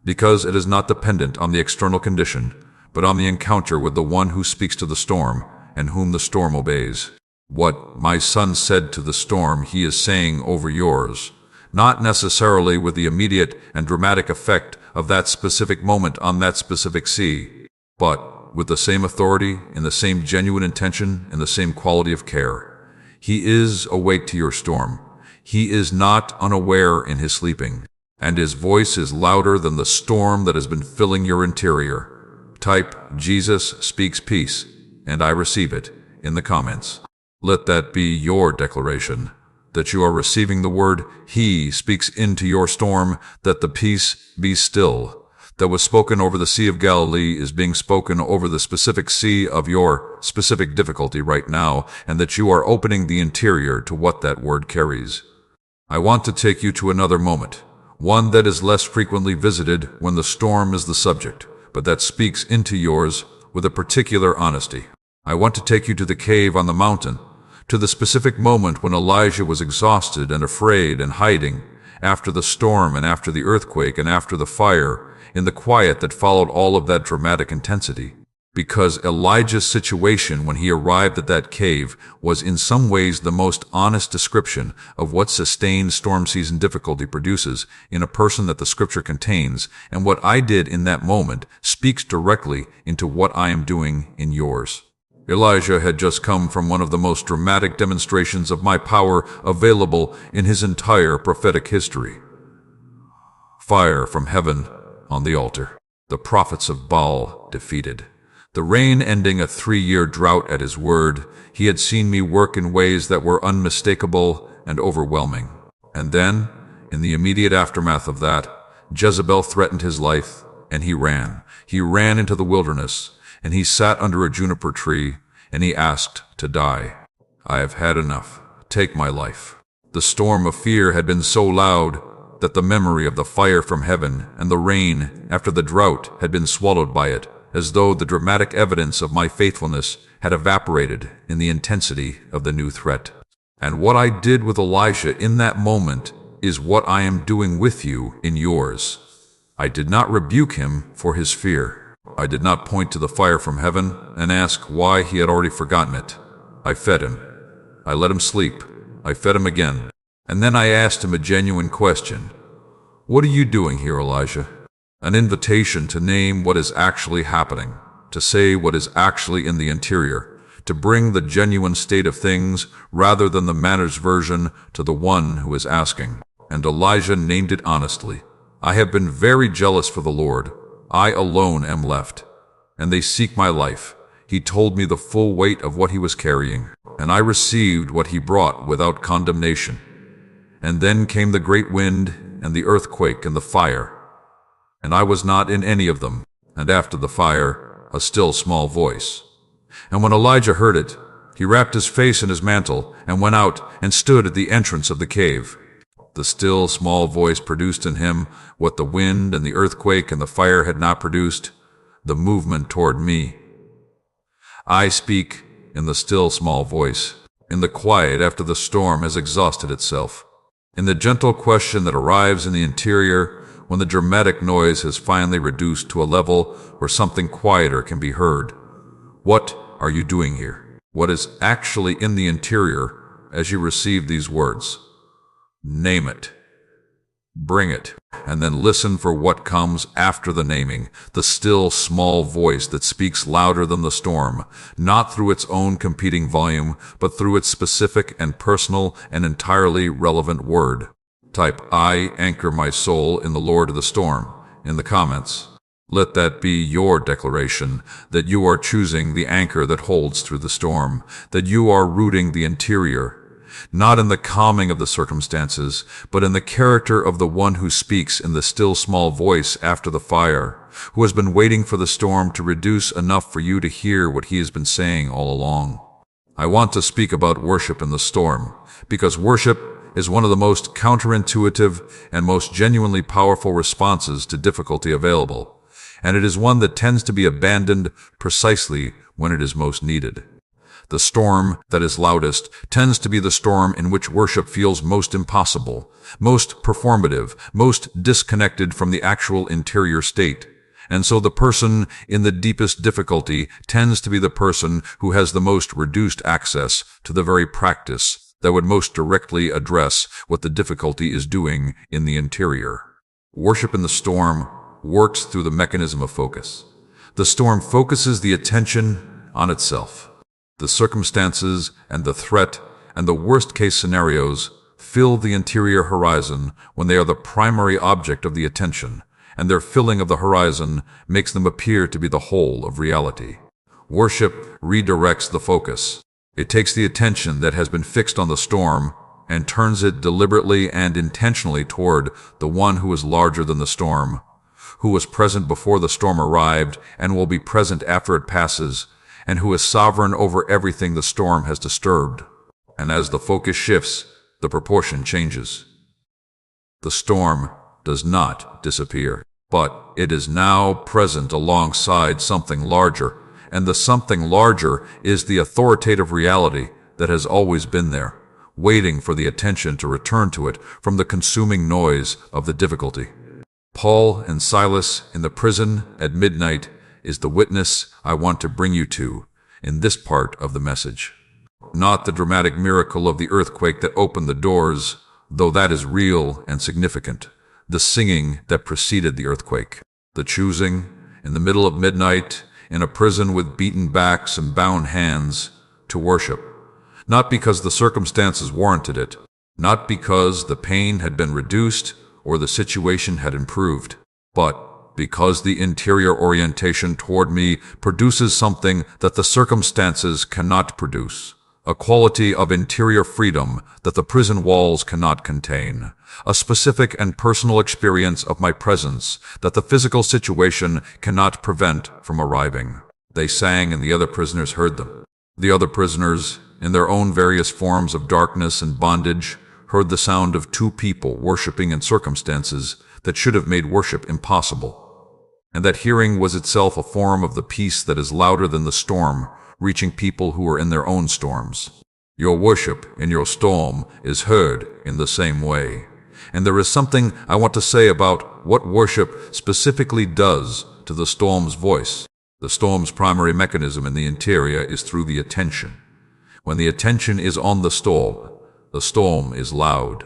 because it is not dependent on the external condition, but on the encounter with the one who speaks to the storm and whom the storm obeys. What my son said to the storm, he is saying over yours, not necessarily with the immediate and dramatic effect of that specific moment on that specific sea, but with the same authority, in the same genuine intention, and the same quality of care. He is awake to your storm. He is not unaware in his sleeping, and his voice is louder than the storm that has been filling your interior. Type Jesus speaks peace, and I receive it in the comments. Let that be your declaration, that you are receiving the word He speaks into your storm, that the peace be still that was spoken over the Sea of Galilee is being spoken over the specific sea of your specific difficulty right now, and that you are opening the interior to what that word carries. I want to take you to another moment, one that is less frequently visited when the storm is the subject, but that speaks into yours with a particular honesty. I want to take you to the cave on the mountain, to the specific moment when Elijah was exhausted and afraid and hiding, after the storm and after the earthquake and after the fire, in the quiet that followed all of that dramatic intensity. Because Elijah's situation when he arrived at that cave was in some ways the most honest description of what sustained storm season difficulty produces in a person that the scripture contains, and what I did in that moment speaks directly into what I am doing in yours. Elijah had just come from one of the most dramatic demonstrations of my power available in his entire prophetic history. Fire from heaven on the altar. The prophets of Baal defeated. The rain ending a 3-year drought at his word. He had seen me work in ways that were unmistakable and overwhelming. And then, in the immediate aftermath of that, Jezebel threatened his life, and he ran. He ran into the wilderness, and he sat under a juniper tree, and he asked to die. I have had enough. Take my life. The storm of fear had been so loud that the memory of the fire from heaven and the rain after the drought had been swallowed by it, as though the dramatic evidence of my faithfulness had evaporated in the intensity of the new threat. And what I did with Elijah in that moment is what I am doing with you in yours. I did not rebuke him for his fear. I did not point to the fire from heaven and ask why he had already forgotten it. I fed him. I let him sleep. I fed him again. And then I asked him a genuine question. What are you doing here, Elijah? An invitation to name what is actually happening, to say what is actually in the interior, to bring the genuine state of things rather than the managed version to the one who is asking. And Elijah named it honestly. I have been very jealous for the Lord. I alone am left, and they seek my life. He told me the full weight of what he was carrying, and I received what he brought without condemnation. And then came the great wind and the earthquake and the fire, and I was not in any of them, and after the fire, a still small voice. And when Elijah heard it, he wrapped his face in his mantle and went out and stood at the entrance of the cave. The still small voice produced in him what the wind and the earthquake and the fire had not produced, the movement toward me. I speak in the still small voice, in the quiet after the storm has exhausted itself, in the gentle question that arrives in the interior when the dramatic noise has finally reduced to a level where something quieter can be heard. What are you doing here? What is actually in the interior as you receive these words? Name it. Bring it, and then listen for what comes after the naming, the still small voice that speaks louder than the storm, not through its own competing volume, but through its specific and personal and entirely relevant word. Type, I anchor my soul in the Lord of the storm, in the comments. Let that be your declaration, that you are choosing the anchor that holds through the storm, that you are rooting the interior, not in the calming of the circumstances, but in the character of the one who speaks in the still small voice after the fire, who has been waiting for the storm to reduce enough for you to hear what he has been saying all along. I want to speak about worship in the storm, because worship is one of the most counterintuitive and most genuinely powerful responses to difficulty available, and it is one that tends to be abandoned precisely when it is most needed. The storm that is loudest tends to be the storm in which worship feels most impossible, most performative, most disconnected from the actual interior state. And so the person in the deepest difficulty tends to be the person who has the most reduced access to the very practice that would most directly address what the difficulty is doing in the interior. Worship in the storm works through the mechanism of focus. The storm focuses the attention on itself. The circumstances and the threat and the worst-case scenarios fill the interior horizon when they are the primary object of the attention, and their filling of the horizon makes them appear to be the whole of reality. Worship redirects the focus. It takes the attention that has been fixed on the storm and turns it deliberately and intentionally toward the one who is larger than the storm, who was present before the storm arrived and will be present after it passes, and who is sovereign over everything the storm has disturbed. And as the focus shifts, the proportion changes. The storm does not disappear, but it is now present alongside something larger, and the something larger is the authoritative reality that has always been there, waiting for the attention to return to it from the consuming noise of the difficulty. Paul and Silas in the prison at midnight is the witness I want to bring you to in this part of the message. Not the dramatic miracle of the earthquake that opened the doors, though that is real and significant. The singing that preceded the earthquake. The choosing, in the middle of midnight, in a prison with beaten backs and bound hands, to worship. Not because the circumstances warranted it, not because the pain had been reduced or the situation had improved, but because the interior orientation toward me produces something that the circumstances cannot produce, a quality of interior freedom that the prison walls cannot contain, a specific and personal experience of my presence that the physical situation cannot prevent from arriving. They sang and the other prisoners heard them. The other prisoners, in their own various forms of darkness and bondage, heard the sound of two people worshiping in circumstances that should have made worship impossible. And that hearing was itself a form of the peace that is louder than the storm, reaching people who are in their own storms. Your worship in your storm is heard in the same way. And there is something I want to say about what worship specifically does to the storm's voice. The storm's primary mechanism in the interior is through the attention. When the attention is on the storm is loud.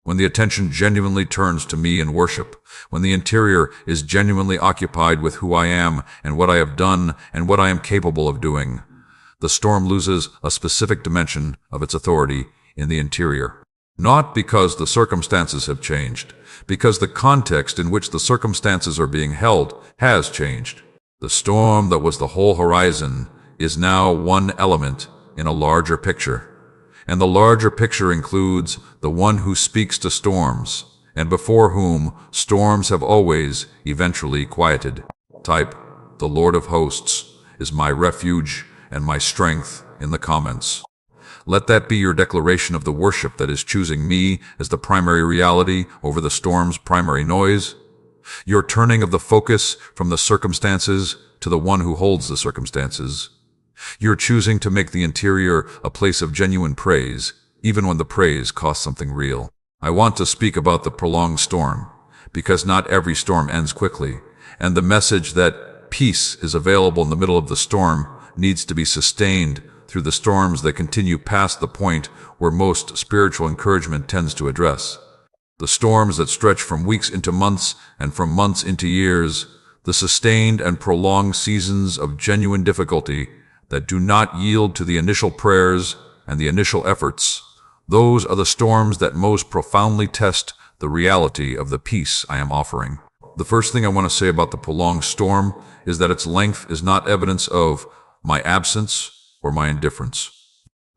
When the attention genuinely turns to me in worship, when the interior is genuinely occupied with who I am and what I have done and what I am capable of doing, the storm loses a specific dimension of its authority in the interior. Not because the circumstances have changed, because the context in which the circumstances are being held has changed. The storm that was the whole horizon is now one element in a larger picture. And the larger picture includes the one who speaks to storms, and before whom storms have always eventually quieted. Type, "The Lord of Hosts is my refuge and my strength" in the comments. Let that be your declaration of the worship that is choosing me as the primary reality over the storm's primary noise. Your turning of the focus from the circumstances to the one who holds the circumstances. You're choosing to make the interior a place of genuine praise, even when the praise costs something real. I want to speak about the prolonged storm, because not every storm ends quickly, and the message that peace is available in the middle of the storm needs to be sustained through the storms that continue past the point where most spiritual encouragement tends to address. The storms that stretch from weeks into months and from months into years, the sustained and prolonged seasons of genuine difficulty that do not yield to the initial prayers and the initial efforts, those are the storms that most profoundly test the reality of the peace I am offering. The first thing I want to say about the prolonged storm is that its length is not evidence of my absence or my indifference.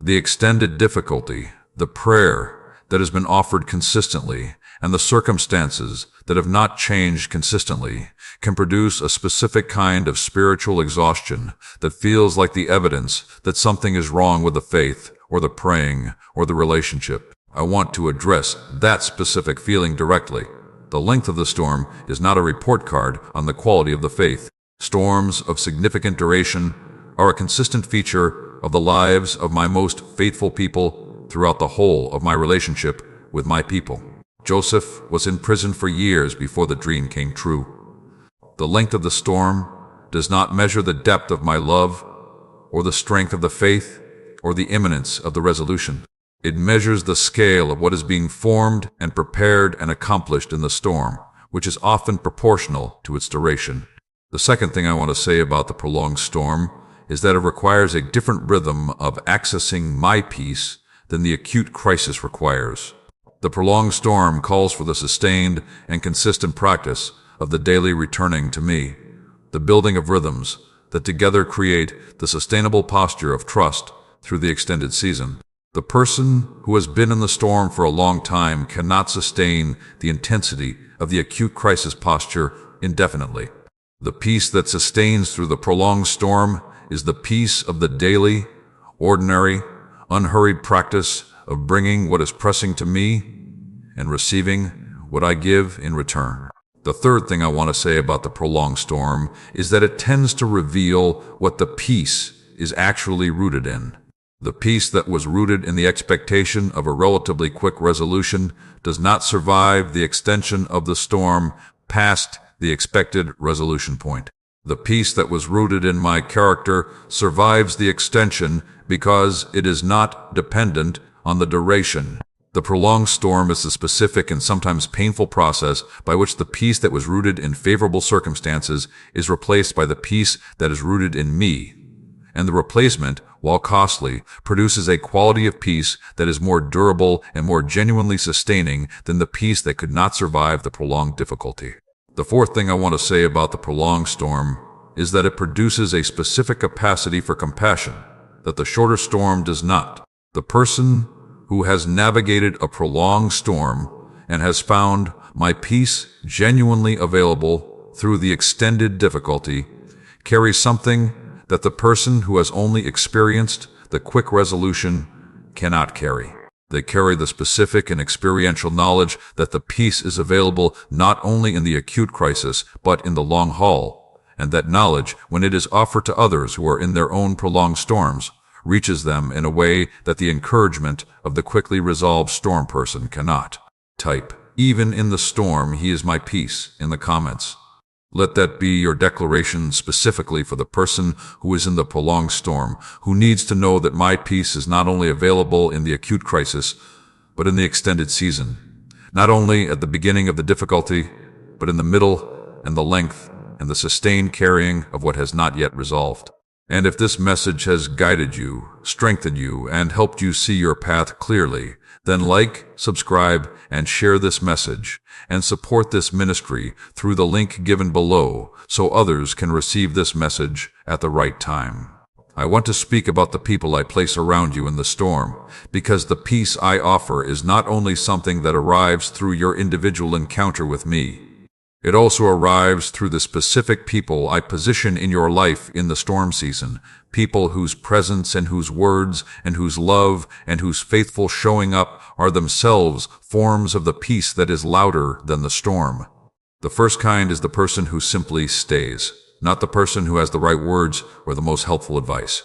The extended difficulty, the prayer that has been offered consistently, and the circumstances that have not changed consistently can produce a specific kind of spiritual exhaustion that feels like the evidence that something is wrong with the faith or the praying or the relationship. I want to address that specific feeling directly. The length of the storm is not a report card on the quality of the faith. Storms of significant duration are a consistent feature of the lives of my most faithful people throughout the whole of my relationship with my people. Joseph was in prison for years before the dream came true. The length of the storm does not measure the depth of my love, or the strength of the faith, or the imminence of the resolution. It measures the scale of what is being formed and prepared and accomplished in the storm, which is often proportional to its duration. The second thing I want to say about the prolonged storm is that it requires a different rhythm of accessing my peace than the acute crisis requires. The prolonged storm calls for the sustained and consistent practice of the daily returning to me, the building of rhythms that together create the sustainable posture of trust through the extended season. The person who has been in the storm for a long time cannot sustain the intensity of the acute crisis posture indefinitely. The peace that sustains through the prolonged storm is the peace of the daily, ordinary, unhurried practice of bringing what is pressing to me and receiving what I give in return. The third thing I want to say about the prolonged storm is that it tends to reveal what the peace is actually rooted in. The peace that was rooted in the expectation of a relatively quick resolution does not survive the extension of the storm past the expected resolution point. The peace that was rooted in my character survives the extension because it is not dependent on the duration. The prolonged storm is the specific and sometimes painful process by which the peace that was rooted in favorable circumstances is replaced by the peace that is rooted in me. And the replacement, while costly, produces a quality of peace that is more durable and more genuinely sustaining than the peace that could not survive the prolonged difficulty. The fourth thing I want to say about the prolonged storm is that it produces a specific capacity for compassion that the shorter storm does not. The person who has navigated a prolonged storm and has found my peace genuinely available through the extended difficulty carries something that the person who has only experienced the quick resolution cannot carry. They carry the specific and experiential knowledge that the peace is available not only in the acute crisis, but in the long haul, and that knowledge, when it is offered to others who are in their own prolonged storms, reaches them in a way that the encouragement of the quickly resolved storm person cannot. Type, "Even in the storm, he is my peace," in the comments. Let that be your declaration specifically for the person who is in the prolonged storm, who needs to know that my peace is not only available in the acute crisis, but in the extended season. Not only at the beginning of the difficulty, but in the middle and the length and the sustained carrying of what has not yet resolved. And if this message has guided you, strengthened you, and helped you see your path clearly, then like, subscribe, and share this message, and support this ministry through the link given below so others can receive this message at the right time. I want to speak about the people I place around you in the storm, because the peace I offer is not only something that arrives through your individual encounter with me. It also arrives through the specific people I position in your life in the storm season, people whose presence and whose words and whose love and whose faithful showing up are themselves forms of the peace that is louder than the storm. The first kind is the person who simply stays, not the person who has the right words or the most helpful advice.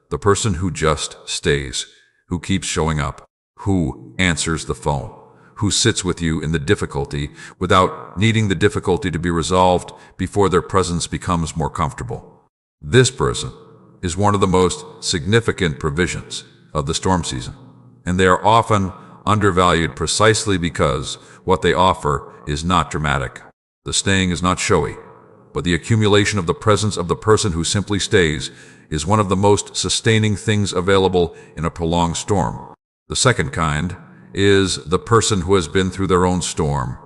The person who just stays, who keeps showing up, who answers the phone, who sits with you in the difficulty without needing the difficulty to be resolved before their presence becomes more comfortable. This person is one of the most significant provisions of the storm season, and they are often undervalued precisely because what they offer is not dramatic. The staying is not showy, but the accumulation of the presence of the person who simply stays is one of the most sustaining things available in a prolonged storm. The second kind is the person who has been through their own storm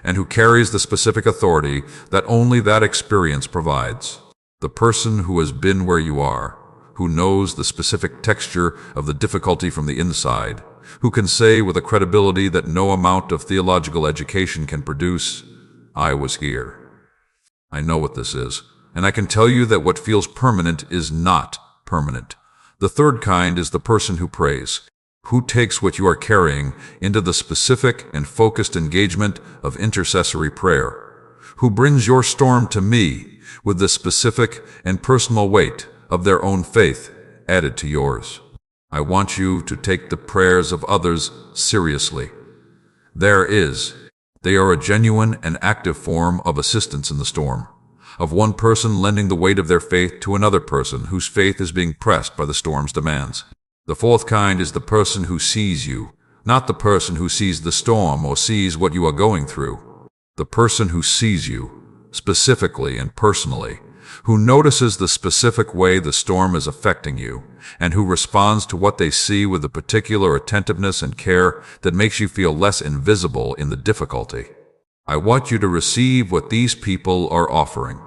and who carries the specific authority that only that experience provides. The person who has been where you are, who knows the specific texture of the difficulty from the inside, who can say with a credibility that no amount of theological education can produce, "I was here. I know what this is, and I can tell you that what feels permanent is not permanent." The third kind is the person who prays, who takes what you are carrying into the specific and focused engagement of intercessory prayer, who brings your storm to me with the specific and personal weight of their own faith added to yours. I want you to take the prayers of others seriously. They are a genuine and active form of assistance in the storm, of one person lending the weight of their faith to another person whose faith is being pressed by the storm's demands. The fourth kind is the person who sees you, not the person who sees the storm or sees what you are going through. The person who sees you, specifically and personally, who notices the specific way the storm is affecting you, and who responds to what they see with a particular attentiveness and care that makes you feel less invisible in the difficulty. I want you to receive what these people are offering.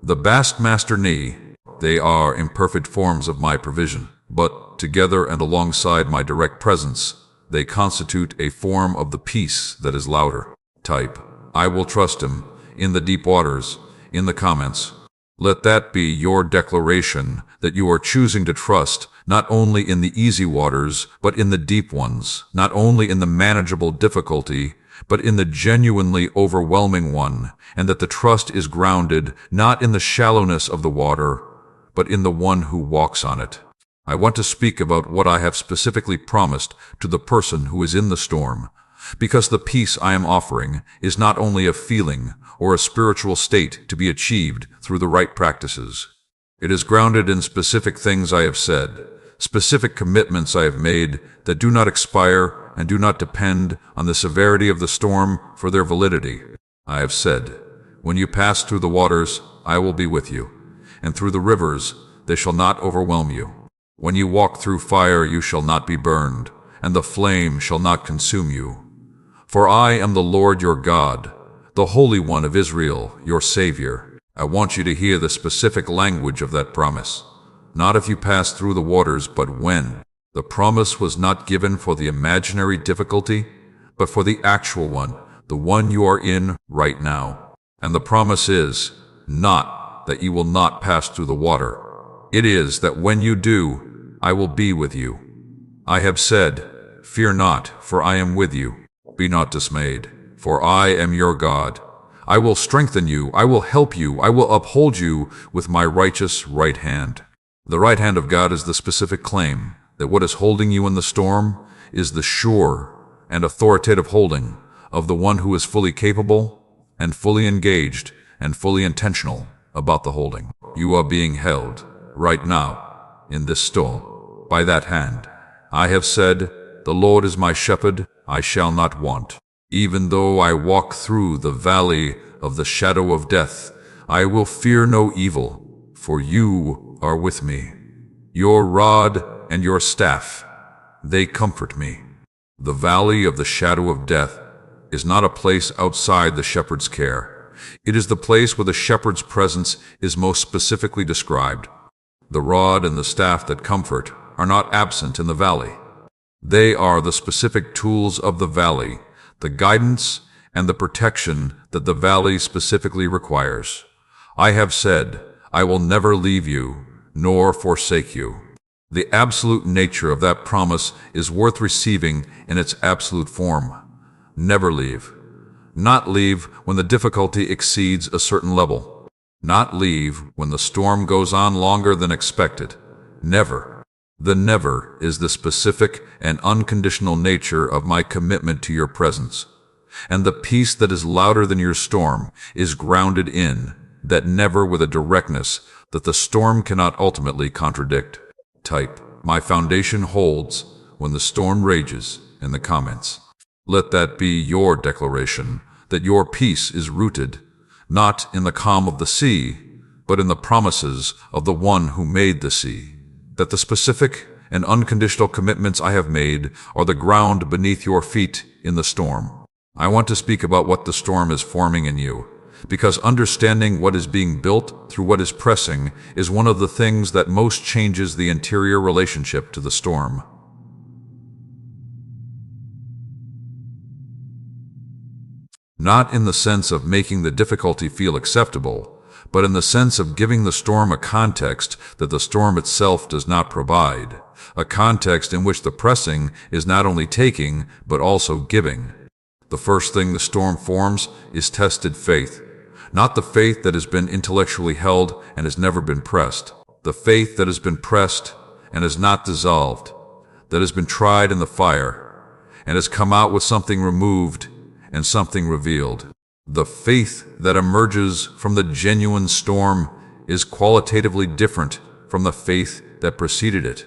The Baskmaster Knee, they are imperfect forms of my provision, but together and alongside my direct presence, they constitute a form of the peace that is louder. Type, "I will trust him," in the deep waters, in the comments. Let that be your declaration that you are choosing to trust not only in the easy waters, but in the deep ones, not only in the manageable difficulty, but in the genuinely overwhelming one, and that the trust is grounded not in the shallowness of the water, but in the one who walks on it. I want to speak about what I have specifically promised to the person who is in the storm, because the peace I am offering is not only a feeling or a spiritual state to be achieved through the right practices. It is grounded in specific things I have said, specific commitments I have made that do not expire and do not depend on the severity of the storm for their validity. I have said, "When you pass through the waters, I will be with you, and through the rivers, they shall not overwhelm you. When you walk through fire, you shall not be burned, and the flame shall not consume you. For I am the Lord your God, the Holy One of Israel, your Savior." I want you to hear the specific language of that promise. not if you pass through the waters, but when. The promise was not given for the imaginary difficulty, but for the actual one, the one you are in right now. And the promise is not that you will not pass through the water. It is that when you do, I will be with you. I have said, fear not, for I am with you. Be not dismayed, for I am your God. I will strengthen you, I will help you, I will uphold you with my righteous right hand. The right hand of God is the specific claim that what is holding you in the storm is the sure and authoritative holding of the one who is fully capable and fully engaged and fully intentional about the holding. You are being held right now in this storm by that hand. I have said, the Lord is my shepherd, I shall not want. Even though I walk through the valley of the shadow of death, I will fear no evil, for you are with me. Your rod and your staff, they comfort me. The valley of the shadow of death is not a place outside the shepherd's care. It is the place where the shepherd's presence is most specifically described. The rod and the staff that comfort are not absent in the valley. They are the specific tools of the valley, the guidance and the protection that the valley specifically requires. I have said, I will never leave you, nor forsake you. The absolute nature of that promise is worth receiving in its absolute form. Never leave. Not leave when the difficulty exceeds a certain level. Not leave when the storm goes on longer than expected. Never. The never is the specific and unconditional nature of my commitment to your presence. And the peace that is louder than your storm is grounded in that never with a directness that the storm cannot ultimately contradict. Type, my foundation holds when the storm rages in the comments. Let that be your declaration that your peace is rooted not in the calm of the sea, but in the promises of the one who made the sea. That the specific and unconditional commitments I have made are the ground beneath your feet in the storm. I want to speak about what the storm is forming in you, because understanding what is being built through what is pressing is one of the things that most changes the interior relationship to the storm. Not in the sense of making the difficulty feel acceptable, but in the sense of giving the storm a context that the storm itself does not provide, a context in which the pressing is not only taking, but also giving. The first thing the storm forms is tested faith, not the faith that has been intellectually held and has never been pressed, the faith that has been pressed and has not dissolved, that has been tried in the fire and has come out with something removed and something revealed. The faith that emerges from the genuine storm is qualitatively different from the faith that preceded it.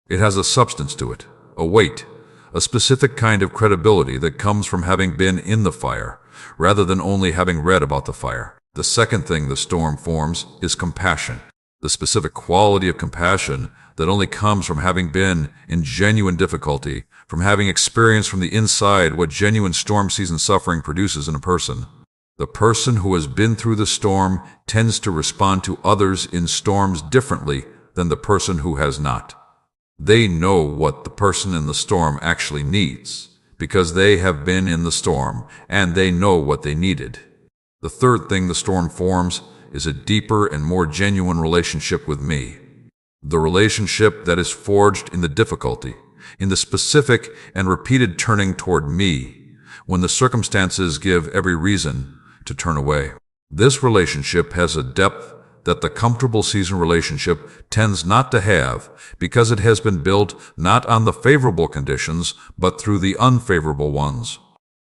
It has a substance to it, a weight, a specific kind of credibility that comes from having been in the fire, rather than only having read about the fire. The second thing the storm forms is compassion, the specific quality of compassion that only comes from having been in genuine difficulty, from having experienced from the inside what genuine storm season suffering produces in a person. The person who has been through the storm tends to respond to others in storms differently than the person who has not. They know what the person in the storm actually needs, because they have been in the storm, and they know what they needed. The third thing the storm forms is a deeper and more genuine relationship with me. The relationship that is forged in the difficulty, in the specific and repeated turning toward me, when the circumstances give every reason to turn away. This relationship has a depth that the comfortable season relationship tends not to have, because it has been built not on the favorable conditions, but through the unfavorable ones.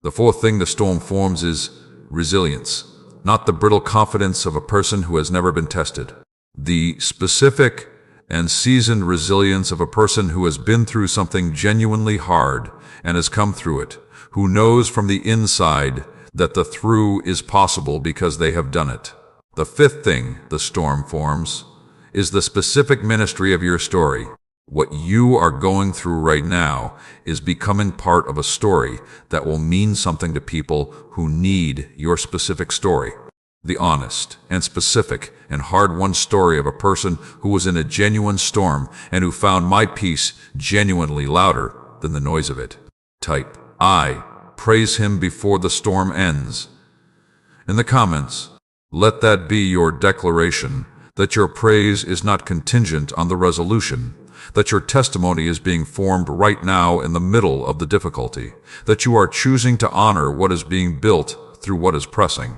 The fourth thing the storm forms is resilience, not the brittle confidence of a person who has never been tested. The specific and seasoned resilience of a person who has been through something genuinely hard and has come through it, who knows from the inside that the through is possible because they have done it. The fifth thing the storm forms is the specific ministry of your story. What you are going through right now is becoming part of a story that will mean something to people who need your specific story. The honest and specific and hard-won story of a person who was in a genuine storm and who found my peace genuinely louder than the noise of it. Type, I praise him before the storm ends. In the comments, let that be your declaration that your praise is not contingent on the resolution, that your testimony is being formed right now in the middle of the difficulty, that you are choosing to honor what is being built through what is pressing.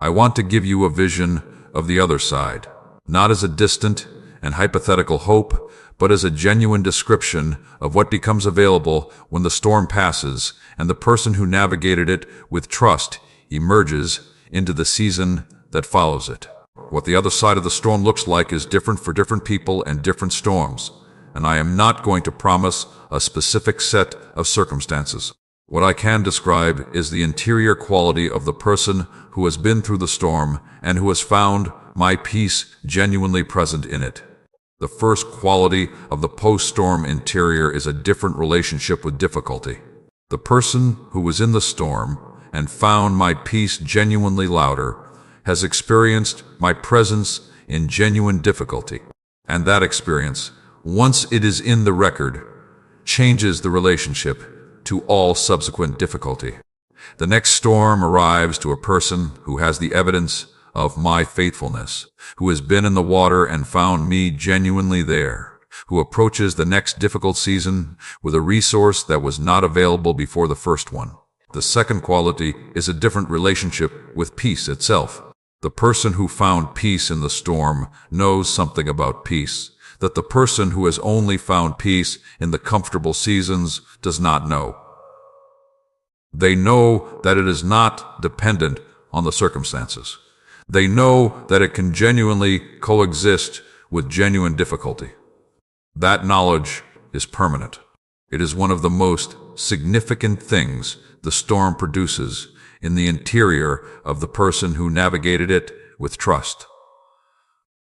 I want to give you a vision of the other side, not as a distant and hypothetical hope, but as a genuine description of what becomes available when the storm passes and the person who navigated it with trust emerges into the season that follows it. What the other side of the storm looks like is different for different people and different storms, and I am not going to promise a specific set of circumstances. What I can describe is the interior quality of the person who has been through the storm and who has found my peace genuinely present in it. The first quality of the post-storm interior is a different relationship with difficulty. The person who was in the storm and found my peace genuinely louder has experienced my presence in genuine difficulty. And that experience, once it is in the record, changes the relationship to all subsequent difficulty. The next storm arrives to a person who has the evidence of my faithfulness, who has been in the water and found me genuinely there, who approaches the next difficult season with a resource that was not available before the first one. The second quality is a different relationship with peace itself. The person who found peace in the storm knows something about peace that the person who has only found peace in the comfortable seasons does not know. They know that it is not dependent on the circumstances. They know that it can genuinely coexist with genuine difficulty. That knowledge is permanent. It is one of the most significant things the storm produces in the interior of the person who navigated it with trust.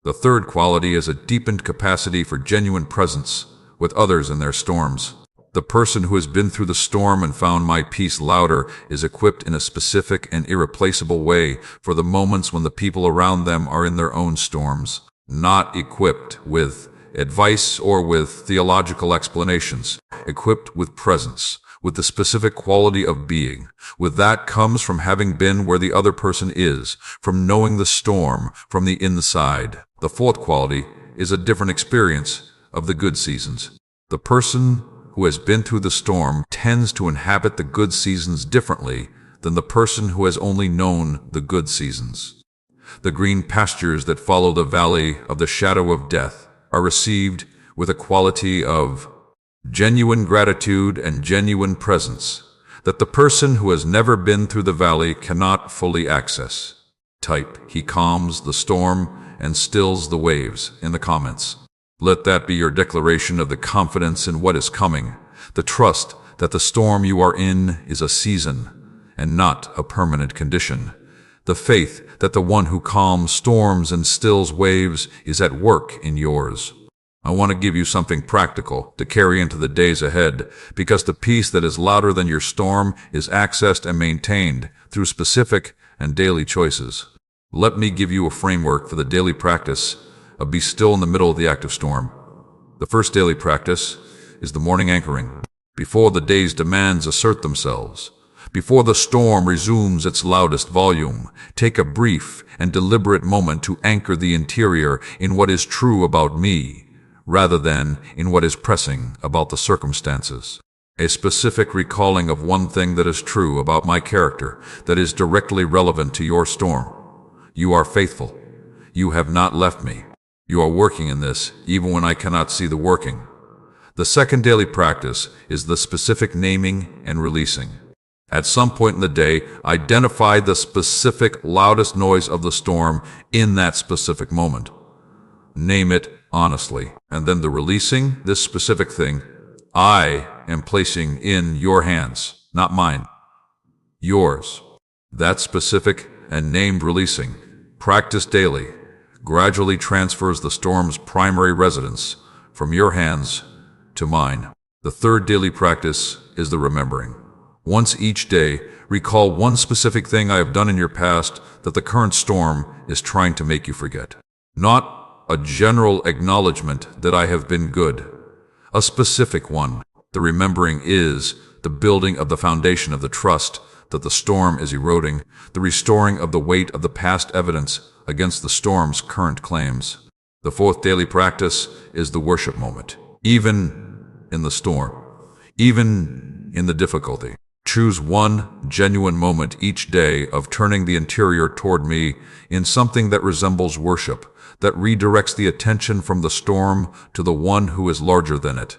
The third quality is a deepened capacity for genuine presence with others in their storms. The person who has been through the storm and found my peace louder is equipped in a specific and irreplaceable way for the moments when the people around them are in their own storms, not equipped with advice or with theological explanations, equipped with presence, with the specific quality of being. With that comes from having been where the other person is, from knowing the storm from the inside. The fourth quality is a different experience of the good seasons. The person who has been through the storm tends to inhabit the good seasons differently than the person who has only known the good seasons. The green pastures that follow the valley of the shadow of death are received with a quality of genuine gratitude and genuine presence that the person who has never been through the valley cannot fully access. Type, he calms the storm and stills the waves in the comments. Let that be your declaration of the confidence in what is coming, the trust that the storm you are in is a season and not a permanent condition, the faith that the one who calms storms and stills waves is at work in yours. I want to give you something practical to carry into the days ahead, because the peace that is louder than your storm is accessed and maintained through specific and daily choices. Let me give you a framework for the daily practice of be still in the middle of the active storm. The first daily practice is the morning anchoring. Before the day's demands assert themselves, before the storm resumes its loudest volume, take a brief and deliberate moment to anchor the interior in what is true about me, rather than in what is pressing about the circumstances. A specific recalling of one thing that is true about my character that is directly relevant to your storm. You are faithful. You have not left me. You are working in this, even when I cannot see the working. The second daily practice is the specific naming and releasing. At some point in the day, identify the specific loudest noise of the storm in that specific moment. Name it honestly. And then the releasing, this specific thing, I am placing in your hands, not mine, yours. That specific and named releasing, practiced daily, gradually transfers the storm's primary residence from your hands to mine. The third daily practice is the remembering. Once each day, recall one specific thing I have done in your past that the current storm is trying to make you forget. Not a general acknowledgement that I have been good. A specific one. The remembering is the building of the foundation of the trust that the storm is eroding, the restoring of the weight of the past evidence against the storm's current claims. The fourth daily practice is the worship moment. Even in the storm, even in the difficulty, choose one genuine moment each day of turning the interior toward me in something that resembles worship, that redirects the attention from the storm to the one who is larger than it.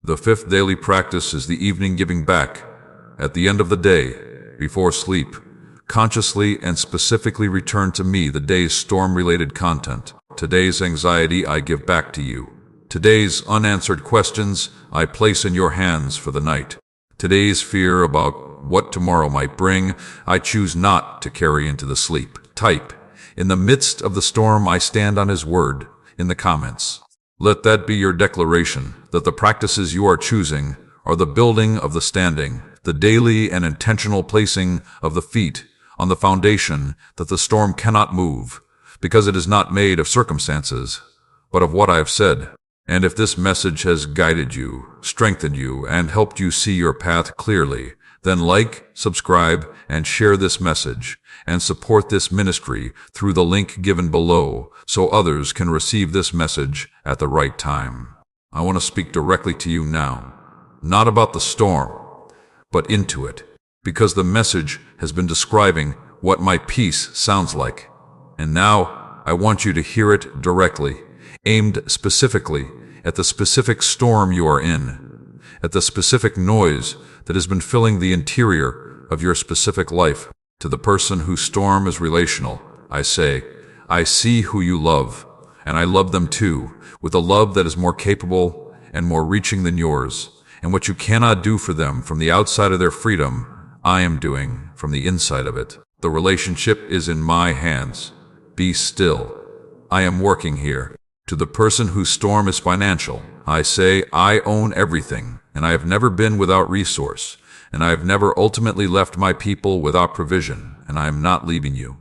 The fifth daily practice is the evening giving back. At the end of the day, before sleep, consciously and specifically return to me the day's storm-related content. Today's anxiety I give back to you. Today's unanswered questions I place in your hands for the night. Today's fear about what tomorrow might bring, I choose not to carry into the sleep. Type, in the midst of the storm I stand on His word, in the comments. Let that be your declaration that the practices you are choosing are the building of the standing, the daily and intentional placing of the feet on the foundation that the storm cannot move, because it is not made of circumstances, but of what I have said. And if this message has guided you, strengthened you, and helped you see your path clearly, then like, subscribe, and share this message, and support this ministry through the link given below so others can receive this message at the right time. I want to speak directly to you now, not about the storm, but into it, because the message has been describing what my peace sounds like. And now I want you to hear it directly, aimed specifically at the specific storm you are in, at the specific noise that has been filling the interior of your specific life. To the person whose storm is relational, I say, I see who you love, and I love them too, with a love that is more capable and more reaching than yours. And what you cannot do for them from the outside of their freedom, I am doing from the inside of it. The relationship is in my hands. Be still. I am working here. To the person whose storm is financial, I say, I own everything, and I have never been without resource, and I have never ultimately left my people without provision, and I am not leaving you.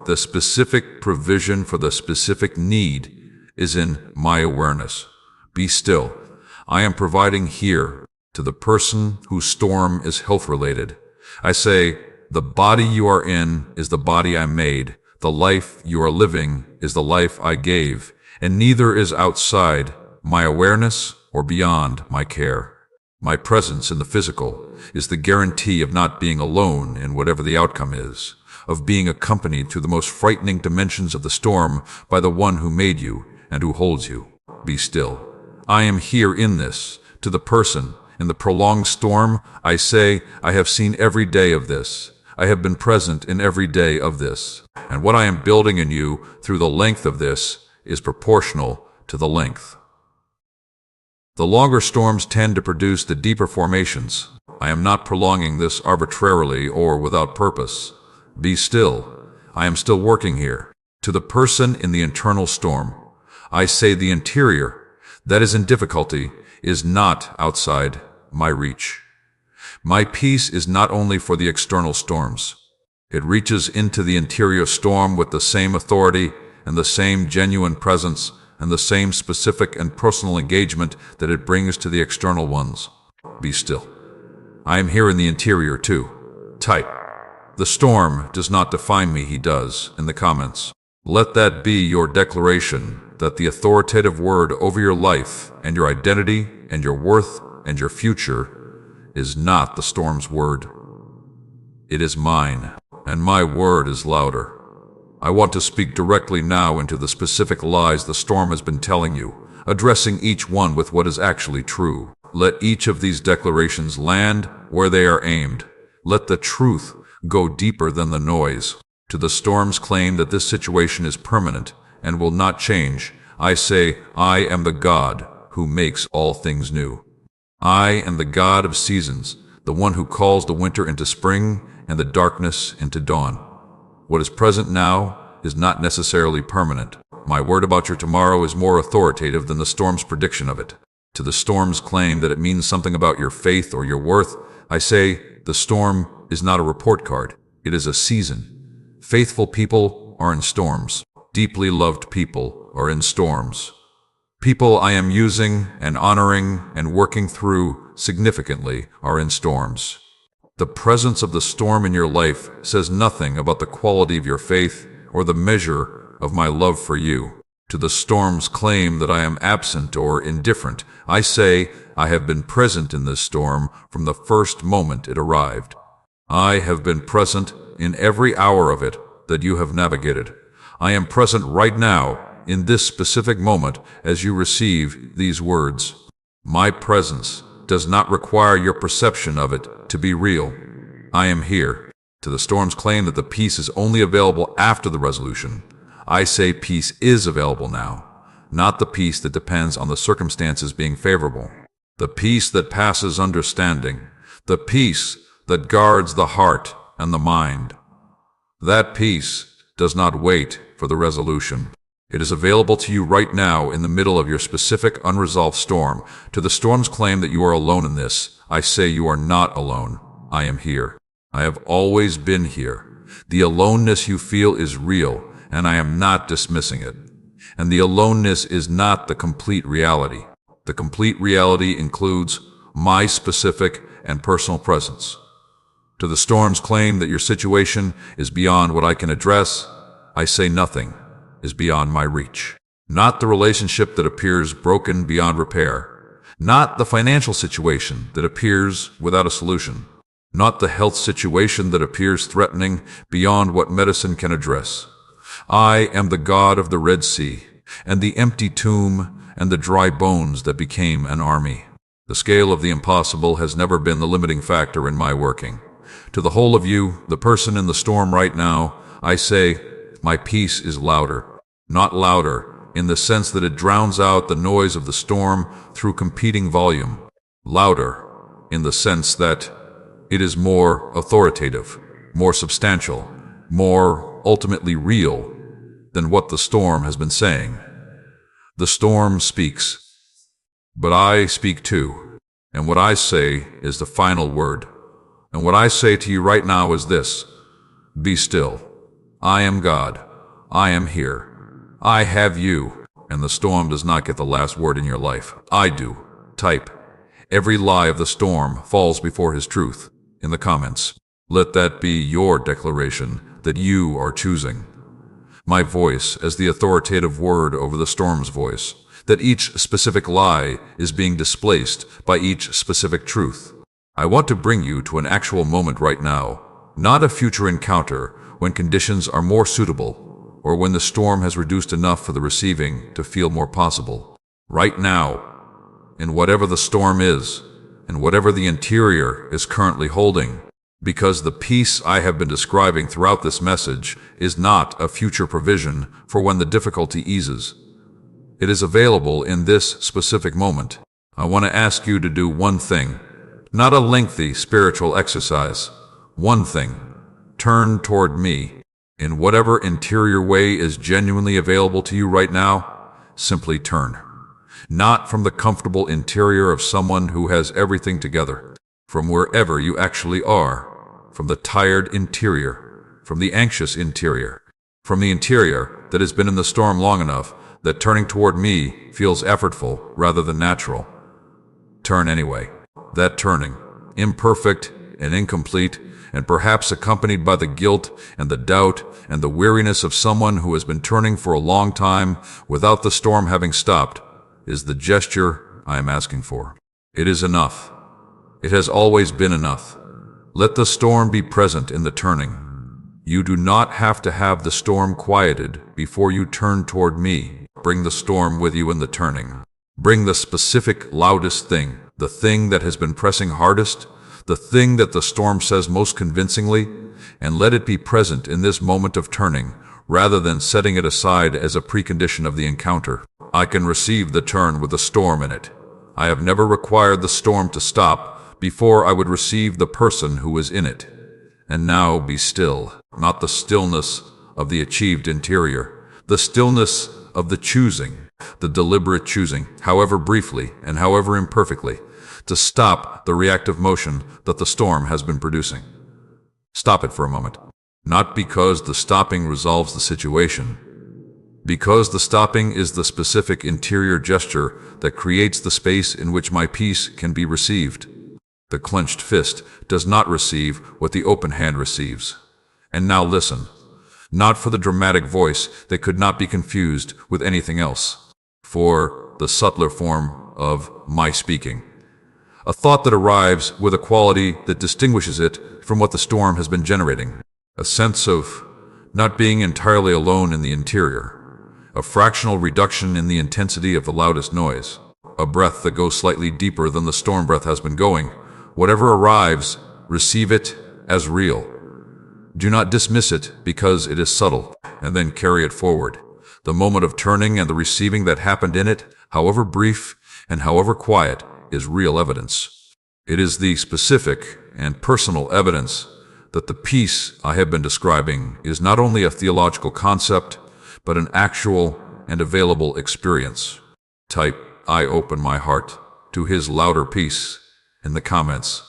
The specific provision for the specific need is in my awareness. Be still. I am providing here. To the person whose storm is health-related, I say, the body you are in is the body I made. The life you are living is the life I gave, and neither is outside my awareness or beyond my care. My presence in the physical is the guarantee of not being alone in whatever the outcome is, of being accompanied through the most frightening dimensions of the storm by the one who made you and who holds you. Be still. I am here in this. To the person in the prolonged storm, I say, I have seen every day of this. I have been present in every day of this. And what I am building in you through the length of this is proportional to the length. The longer storms tend to produce the deeper formations. I am not prolonging this arbitrarily or without purpose. Be still. I am still working here. To the person in the internal storm, I say the interior, that is in difficulty, is not outside my reach. My peace is not only for the external storms. It reaches into the interior storm with the same authority and the same genuine presence and the same specific and personal engagement that it brings to the external ones. Be still. I am here in the interior too. Type, the storm does not define me, he does, in the comments. Let that be your declaration that the authoritative word over your life and your identity and your worth and your future is not the storm's word. It is mine, and my word is louder. I want to speak directly now into the specific lies the storm has been telling you, addressing each one with what is actually true. Let each of these declarations land where they are aimed. Let the truth go deeper than the noise. To the storm's claim that this situation is permanent and will not change, I say, I am the God who makes all things new. I am the God of seasons, the one who calls the winter into spring and the darkness into dawn. What is present now is not necessarily permanent. My word about your tomorrow is more authoritative than the storm's prediction of it. To the storm's claim that it means something about your faith or your worth, I say, the storm is not a report card. It is a season. Faithful people are in storms. Deeply loved people are in storms. People I am using and honoring and working through significantly are in storms. The presence of the storm in your life says nothing about the quality of your faith or the measure of my love for you. To the storm's claim that I am absent or indifferent, I say I have been present in this storm from the first moment it arrived. I have been present in every hour of it that you have navigated. I am present right now in this specific moment as you receive these words. My presence does not require your perception of it to be real. I am here. To the storm's claim that the peace is only available after the resolution, I say peace is available now, not the peace that depends on the circumstances being favorable. The peace that passes understanding, the peace that guards the heart and the mind. That peace does not wait for the resolution. It is available to you right now in the middle of your specific unresolved storm. To the storm's claim that you are alone in this, I say you are not alone. I am here. I have always been here. The aloneness you feel is real, and I am not dismissing it. And the aloneness is not the complete reality. The complete reality includes my specific and personal presence. To the storm's claim that your situation is beyond what I can address, I say nothing is beyond my reach. Not the relationship that appears broken beyond repair. Not the financial situation that appears without a solution. Not the health situation that appears threatening beyond what medicine can address. I am the God of the Red Sea, and the empty tomb, and the dry bones that became an army. The scale of the impossible has never been the limiting factor in my working. To the whole of you, the person in the storm right now, I say, my peace is louder. Not louder in the sense that it drowns out the noise of the storm through competing volume. Louder in the sense that it is more authoritative, more substantial, more ultimately real than what the storm has been saying. The storm speaks, but I speak too, and what I say is the final word. And what I say to you right now is this: be still. I am God. I am here. I have you, and the storm does not get the last word in your life. I do. Type, every lie of the storm falls before his truth, in the comments. Let that be your declaration that you are choosing my voice as the authoritative word over the storm's voice, that each specific lie is being displaced by each specific truth. I want to bring you to an actual moment right now, not a future encounter when conditions are more suitable, or when the storm has reduced enough for the receiving to feel more possible. Right now, in whatever the storm is, and whatever the interior is currently holding, because the peace I have been describing throughout this message is not a future provision for when the difficulty eases. It is available in this specific moment. I want to ask you to do one thing, not a lengthy spiritual exercise. One thing. Turn toward me. In whatever interior way is genuinely available to you right now, simply turn. Not from the comfortable interior of someone who has everything together, from wherever you actually are, from the tired interior, from the anxious interior, from the interior that has been in the storm long enough that turning toward me feels effortful rather than natural. Turn anyway. That turning, imperfect and incomplete, and perhaps accompanied by the guilt and the doubt and the weariness of someone who has been turning for a long time without the storm having stopped, is the gesture I am asking for. It is enough. It has always been enough. Let the storm be present in the turning. You do not have to have the storm quieted before you turn toward me. Bring the storm with you in the turning. Bring the specific, loudest thing, the thing that has been pressing hardest, the thing that the storm says most convincingly, and let it be present in this moment of turning, rather than setting it aside as a precondition of the encounter. I can receive the turn with a storm in it. I have never required the storm to stop before I would receive the person who is in it. And now be still, not the stillness of the achieved interior, the stillness of the choosing, The deliberate choosing, however briefly and however imperfectly, to stop the reactive motion that the storm has been producing. Stop it for a moment. Not because the stopping resolves the situation, because the stopping is the specific interior gesture that creates the space in which my peace can be received. The clenched fist does not receive what the open hand receives. And now listen, not for the dramatic voice that could not be confused with anything else, for the subtler form of my speaking. A thought that arrives with a quality that distinguishes it from what the storm has been generating. A sense of not being entirely alone in the interior. A fractional reduction in the intensity of the loudest noise. A breath that goes slightly deeper than the storm breath has been going. Whatever arrives, receive it as real. Do not dismiss it because it is subtle, and then carry it forward. The moment of turning and the receiving that happened in it, however brief and however quiet, is real evidence. It is the specific and personal evidence that the peace I have been describing is not only a theological concept, but an actual and available experience. Type, "I open my heart to His louder peace" in the comments.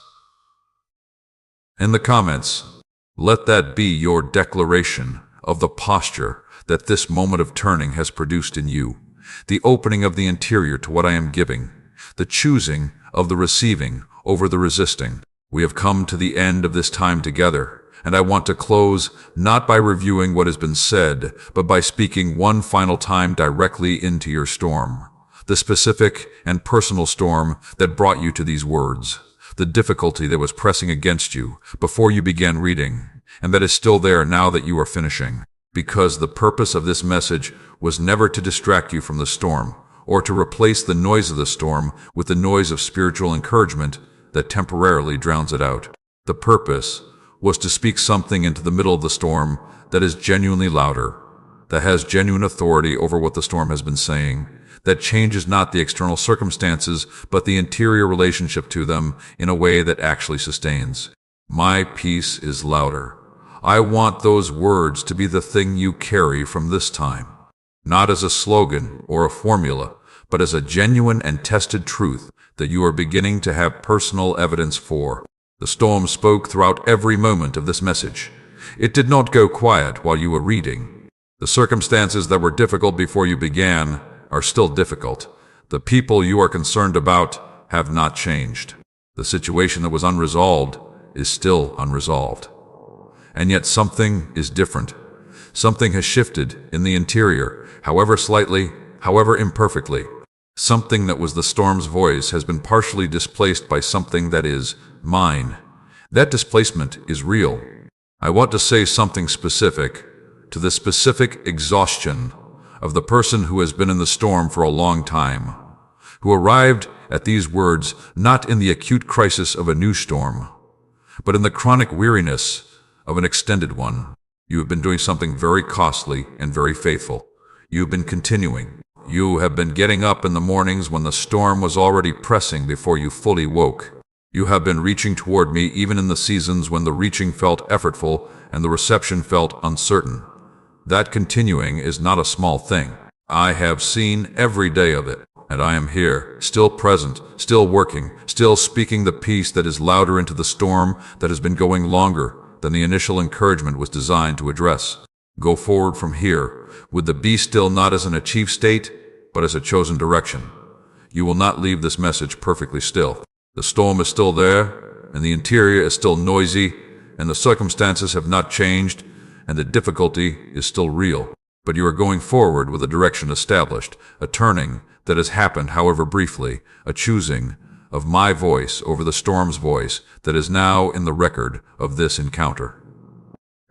In the comments, let that be your declaration of the posture that this moment of turning has produced in you, the opening of the interior to what I am giving, the choosing of the receiving over the resisting. We have come to the end of this time together, and I want to close not by reviewing what has been said, but by speaking one final time directly into your storm, the specific and personal storm that brought you to these words, the difficulty that was pressing against you before you began reading, and that is still there now that you are finishing, because the purpose of this message was never to distract you from the storm, or to replace the noise of the storm with the noise of spiritual encouragement that temporarily drowns it out. The purpose was to speak something into the middle of the storm that is genuinely louder, that has genuine authority over what the storm has been saying, that changes not the external circumstances, but the interior relationship to them in a way that actually sustains. My peace is louder. I want those words to be the thing you carry from this time, not as a slogan or a formula, but as a genuine and tested truth that you are beginning to have personal evidence for. The storm spoke throughout every moment of this message. It did not go quiet while you were reading. The circumstances that were difficult before you began are still difficult. The people you are concerned about have not changed. The situation that was unresolved is still unresolved. And yet something is different. Something has shifted in the interior, however slightly, however imperfectly. Something that was the storm's voice has been partially displaced by something that is mine. That displacement is real. I want to say something specific to the specific exhaustion of the person who has been in the storm for a long time, who arrived at these words not in the acute crisis of a new storm, but in the chronic weariness of an extended one. You have been doing something very costly and very faithful. You have been continuing. You have been getting up in the mornings when the storm was already pressing before you fully woke. You have been reaching toward me even in the seasons when the reaching felt effortful and the reception felt uncertain. That continuing is not a small thing. I have seen every day of it, and I am here, still present, still working, still speaking the peace that is louder into the storm that has been going longer than the initial encouragement was designed to address. Go forward from here, with the be still not as an achieved state, but as a chosen direction. You will not leave this message perfectly still. The storm is still there, and the interior is still noisy, and the circumstances have not changed, and the difficulty is still real. But you are going forward with a direction established, a turning that has happened however briefly, a choosing of my voice over the storm's voice that is now in the record of this encounter.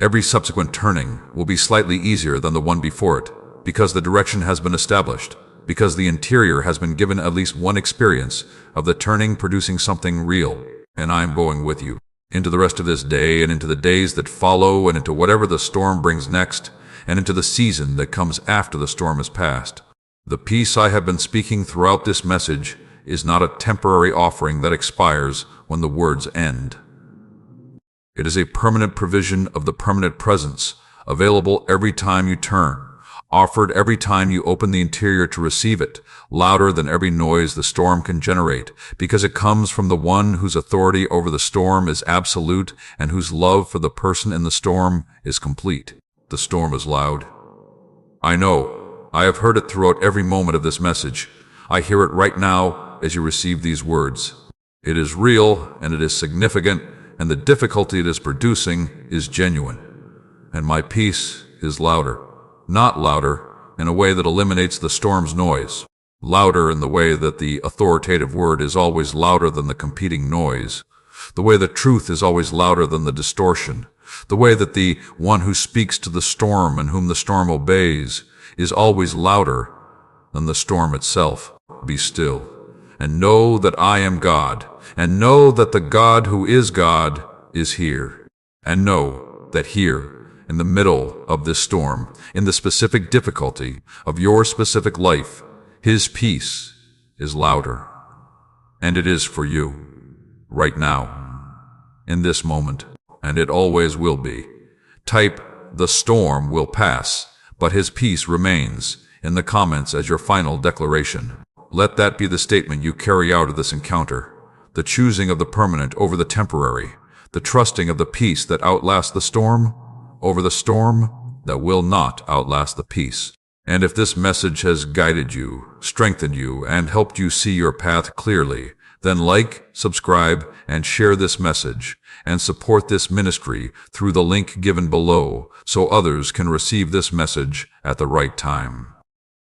Every subsequent turning will be slightly easier than the one before it, because the direction has been established, because the interior has been given at least one experience of the turning producing something real, and I am going with you into the rest of this day and into the days that follow and into whatever the storm brings next and into the season that comes after the storm is past. The peace I have been speaking throughout this message is not a temporary offering that expires when the words end. It is a permanent provision of the permanent presence, available every time you turn. offered every time you open the interior to receive it, louder than every noise the storm can generate, because it comes from the one whose authority over the storm is absolute and whose love for the person in the storm is complete. The storm is loud. I know. I have heard it throughout every moment of this message. I hear it right now as you receive these words. It is real, and it is significant, and the difficulty it is producing is genuine. And my peace is louder. Not louder in a way that eliminates the storm's noise. Louder in the way that the authoritative word is always louder than the competing noise. The way that truth is always louder than the distortion. The way that the one who speaks to the storm and whom the storm obeys is always louder than the storm itself. Be still, and know that I am God, and know that the God who is God is here. And know that here, in the middle of this storm, in the specific difficulty of your specific life, His peace is louder. And it is for you, right now, in this moment, and it always will be. Type, "The storm will pass, but His peace remains," in the comments as your final declaration. Let that be the statement you carry out of this encounter, the choosing of the permanent over the temporary, the trusting of the peace that outlasts the storm over the storm that will not outlast the peace. And if this message has guided you, strengthened you, and helped you see your path clearly, then like, subscribe, and share this message, and support this ministry through the link given below so others can receive this message at the right time.